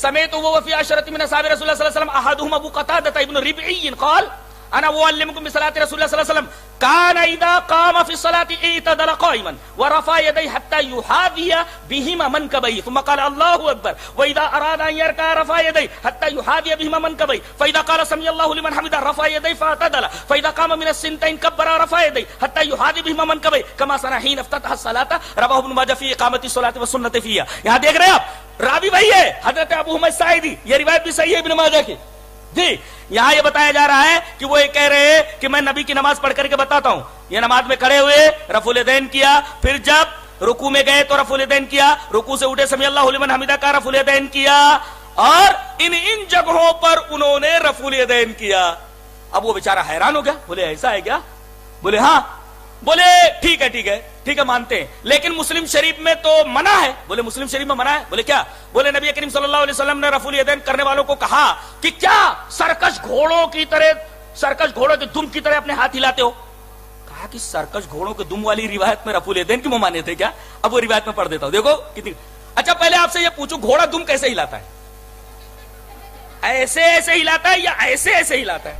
سمعت وهو في عشرة من اصحاب رسول الله صلى الله عليه وسلم احدهم ابو قتادة ابن ربعي قال انا اعلمكم بصلاة رسول الله صلى الله عليه وسلم كان اذا قام في الصلاة اعتدل قائما ورفع يديه حتى يحاذي بهما منكبيه ثم قال الله اكبر واذا اراد ان يركع رفع يديه حتى يحاذي بهما منكبيه فاذا قال سمع الله لمن حمده رفع يديه فاعتدل فاذا قام من السنتين كبر رفع يديه حتى يحاذي بهما منكبيه كما صنع حين افتتح الصلاة رواه ابن ماجه في اقامة الصلاة والسنة فيها. یہاں دیکھ رہے ہیں آپ، راوی وہی ہے حضرت ابو حمید ساعدی، یہ روایت بھی صحیح ہے ابن ماجہ کی. جی یہاں یہ بتایا جا رہا ہے کہ وہ یہ کہہ رہے ہیں کہ میں نبی کی نماز پڑھ کر کے بتاتا ہوں. یہ نماز میں کھڑے ہوئے رفع الیدین کیا، پھر جب رکوع میں گئے تو رفع الیدین کیا، رکوع سے اٹھے سمیع اللہ لمن حمدہ کا رفع الیدین کیا، اور ان جگہوں پر انہوں نے رفع الیدین کیا. اب وہ بیچارہ حیران ہو گیا، بولے ایسا ہے کیا؟ بولے ہاں. بولے ٹھیک ہے مانتے ہیں، لیکن مسلم شریف میں تو منع ہے. بولے مسلم شریف میں منع ہے؟ بولے کیا؟ بولے نبی کریم صلی اللہ علیہ وسلم نے رفع الیدین کرنے والوں کو کہا کہ کیا سرکش گھوڑوں کے دم کی طرح اپنے ہاتھ ہلاتے ہو؟ کہا کہ سرکش گھوڑوں کے دم والی روایت میں رفع الیدین کی ممانے تھے کیا؟ اب وہ روایت میں پڑھ دیتا ہوں، دیکھو کتنی. اچھا پہلے آپ سے یہ پوچھو، گھوڑا دم کیسے ہلاتا ہے؟ ایسے ہلاتا ہے یا ایسے ہلاتا ہے؟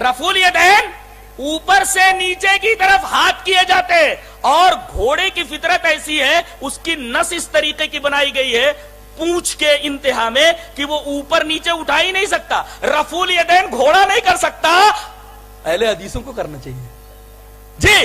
رفع الیدین اوپر سے نیچے کی طرف ہاتھ کیے جاتے، اور گھوڑے کی فطرت ایسی ہے، اس کی نس اس طریقے کی بنائی گئی ہے پونچھ کے انتہا میں کہ وہ اوپر نیچے اٹھا ہی نہیں سکتا. رفع الیدین گھوڑا نہیں کر سکتا، اہل حدیثوں کو کرنا چاہیے. جی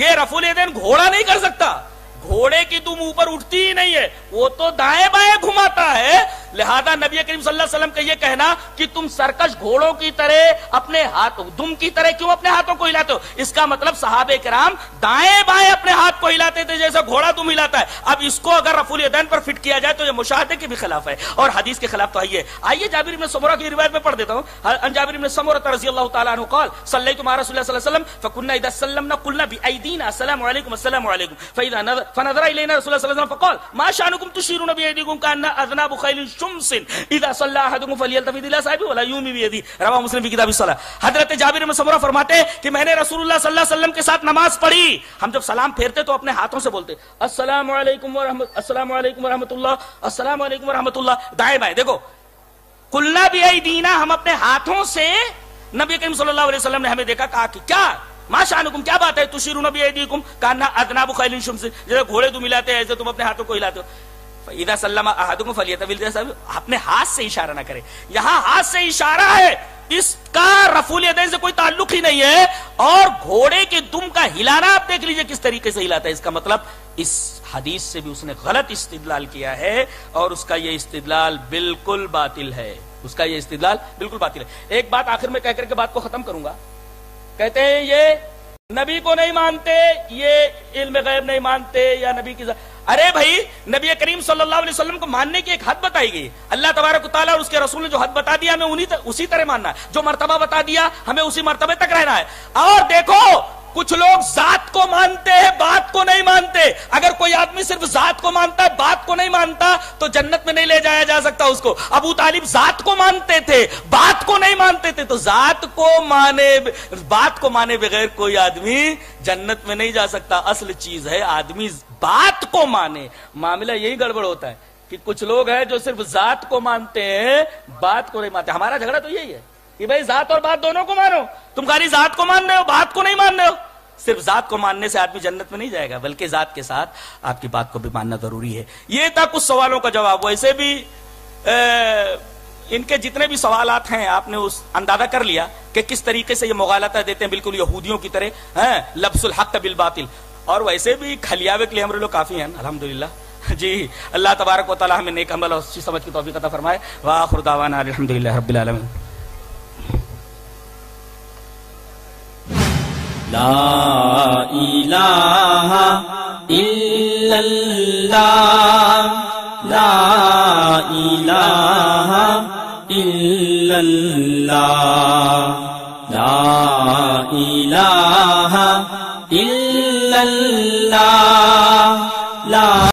یہ رفع الیدین گھوڑا نہیں کر سکتا، گھوڑے کی دم اوپر اٹھتی ہی نہیں ہے، وہ تو دائیں بائیں گھماتا ہے. لہذا نبی کریم صلی اللہ علیہ وسلم کا یہ کہنا کہ تم سرکش گھوڑوں کی طرح اپنے ہاتھ دم کی طرح کیوں اپنے ہاتھوں کو ہلاتے ہو، اس کا مطلب صحابہ کرام دائیں بائیں اپنے ہاتھ کو ہلاتے تھے جیسا گھوڑا دم ہلاتا ہے. اب اس کو اگر رفع الیدین پر فٹ کیا جائے تو یہ مشاہدے کے بھی خلاف ہے اور حدیث کے خلاف. تو آئیے جابر بن سمرہ کی روایت میں پڑھ دیتا ہوں. ان جابر بن سمرہ رضی اللہ تعالی عنہ قال صلیت مع رسول اللہ صلی اللہ علیہ وسلم فكنا اذا سلمنا قلنا بأيدينا السلام علیکم السلام علیکم فنظر الينا رسول اللہ صلی اللہ علیہ وسلم فقال ما شأنكم تشيرون بأيديكم كأن اذناب خيل شمس اذا صلى احدكم فليلتفت الى صاحبه ولا يومي بيده. رواه مسلم في کتاب الصلاة. حضرت جابر بن سمرہ فرماتے کہ میں نے رسول اللہ صلی اللہ علیہ وسلم کے ساتھ نماز پڑھی. ہم جب سلام پھیرتے تو اپنے ہاتھوں سے بولتے السلام علیکم ورحمۃ اللہ، السلام علیکم ورحمۃ اللہ، دائیں بائیں. دیکھو قلنا بأيدينا، ہم اپنے ہاتھوں سے، نبی کریم صلی اللہ علیہ وسلم نے ہمیں دیکھا، کہا کہ کیا ما شانکم کیا بات ہے تشیرون بیدیکم کانا اذناب خیل شمس جیسے گھوڑے تم ہلاتے ہیں ایسے تم اپنے ہاتھوں کو ہلاتے ہو. فَإِذَا سَلَّمَ أَحَدُكُمْ فَلْيَتَوِلْ جیسا اپنے ہاتھ سے اشارہ نہ کرے. یہاں ہاتھ سے اشارہ ہے, اس کا رفع الیدین سے کوئی تعلق ہی نہیں ہے. اور گھوڑے کے دم کا ہلانا آپ دیکھ لیجئے کس طریقے سے ہلاتا ہے. اس کا مطلب اس حدیث سے بھی اس نے غلط استدلال کیا ہے اور اس کا یہ استدلال بالکل باطل ہے. اس کا یہ استدلال بالکل باطل ہے. ایک بات آخر میں کہہ کر کے بات کو ختم کروں گا. کہتے ہیں یہ نبی کو نہیں مانتے, یہ علم غیب نہیں مانتے, یا نبی کی ارے بھائی نبی کریم صلی اللہ علیہ وسلم کو ماننے کی ایک حد بتائی گئی. اللہ تبارک و تعالیٰ اور اس کے رسول نے جو حد بتا دیا ہمیں اسی طرح ماننا ہے. جو مرتبہ بتا دیا ہمیں اسی مرتبے تک رہنا ہے. اور دیکھو کچھ لوگ ذات کو مانتے ہیں, بات کو نہیں مانتے. اگر کوئی آدمی صرف ذات کو مانتا ہے, بات کو نہیں مانتا, تو جنت میں نہیں لے جایا جا سکتا اس کو. ابو طالب ذات کو مانتے تھے, بات کو نہیں مانتے تھے. تو ذات کو بات کو مانے بغیر کوئی آدمی جنت میں نہیں جا سکتا. اصل چیز ہے آدمی بات کو مانے. معاملہ یہی گڑبڑ ہوتا ہے کہ کچھ لوگ ہیں جو صرف ذات کو مانتے ہیں, بات کو نہیں مانتے. ہمارا جھگڑا تو یہی ہے کہ بھائی ذات اور بات دونوں کو مانو. تم خالی ذات کو مان رہے ہو, بات کو نہیں مان رہے ہو. صرف ذات کو ماننے سے آدمی جنت میں نہیں جائے گا, بلکہ ذات کے ساتھ آپ کی بات کو بھی ماننا ضروری ہے. یہ تھا کچھ سوالوں کا جواب. ویسے بھی ان کے جتنے بھی سوالات ہیں آپ نے اس اندازہ کر لیا کہ کس طریقے سے یہ مغالطہ دیتے ہیں, بالکل یہودیوں کی طرح لبس الحق بالباطل. اور ویسے بھی کھلیاوے کے لیے ہمارے لوگ کافی ہیں الحمدللہ. جی اللہ تبارک و تعالی ہمیں نیک عمل اور اچھی سمجھ کی توفیق عطا فرمائے. وآخر دعوانا الحمدللہ رب العالمین. لا الہ الا اللہ, لا الہ الا اللہ, لا الہ الا اللہ.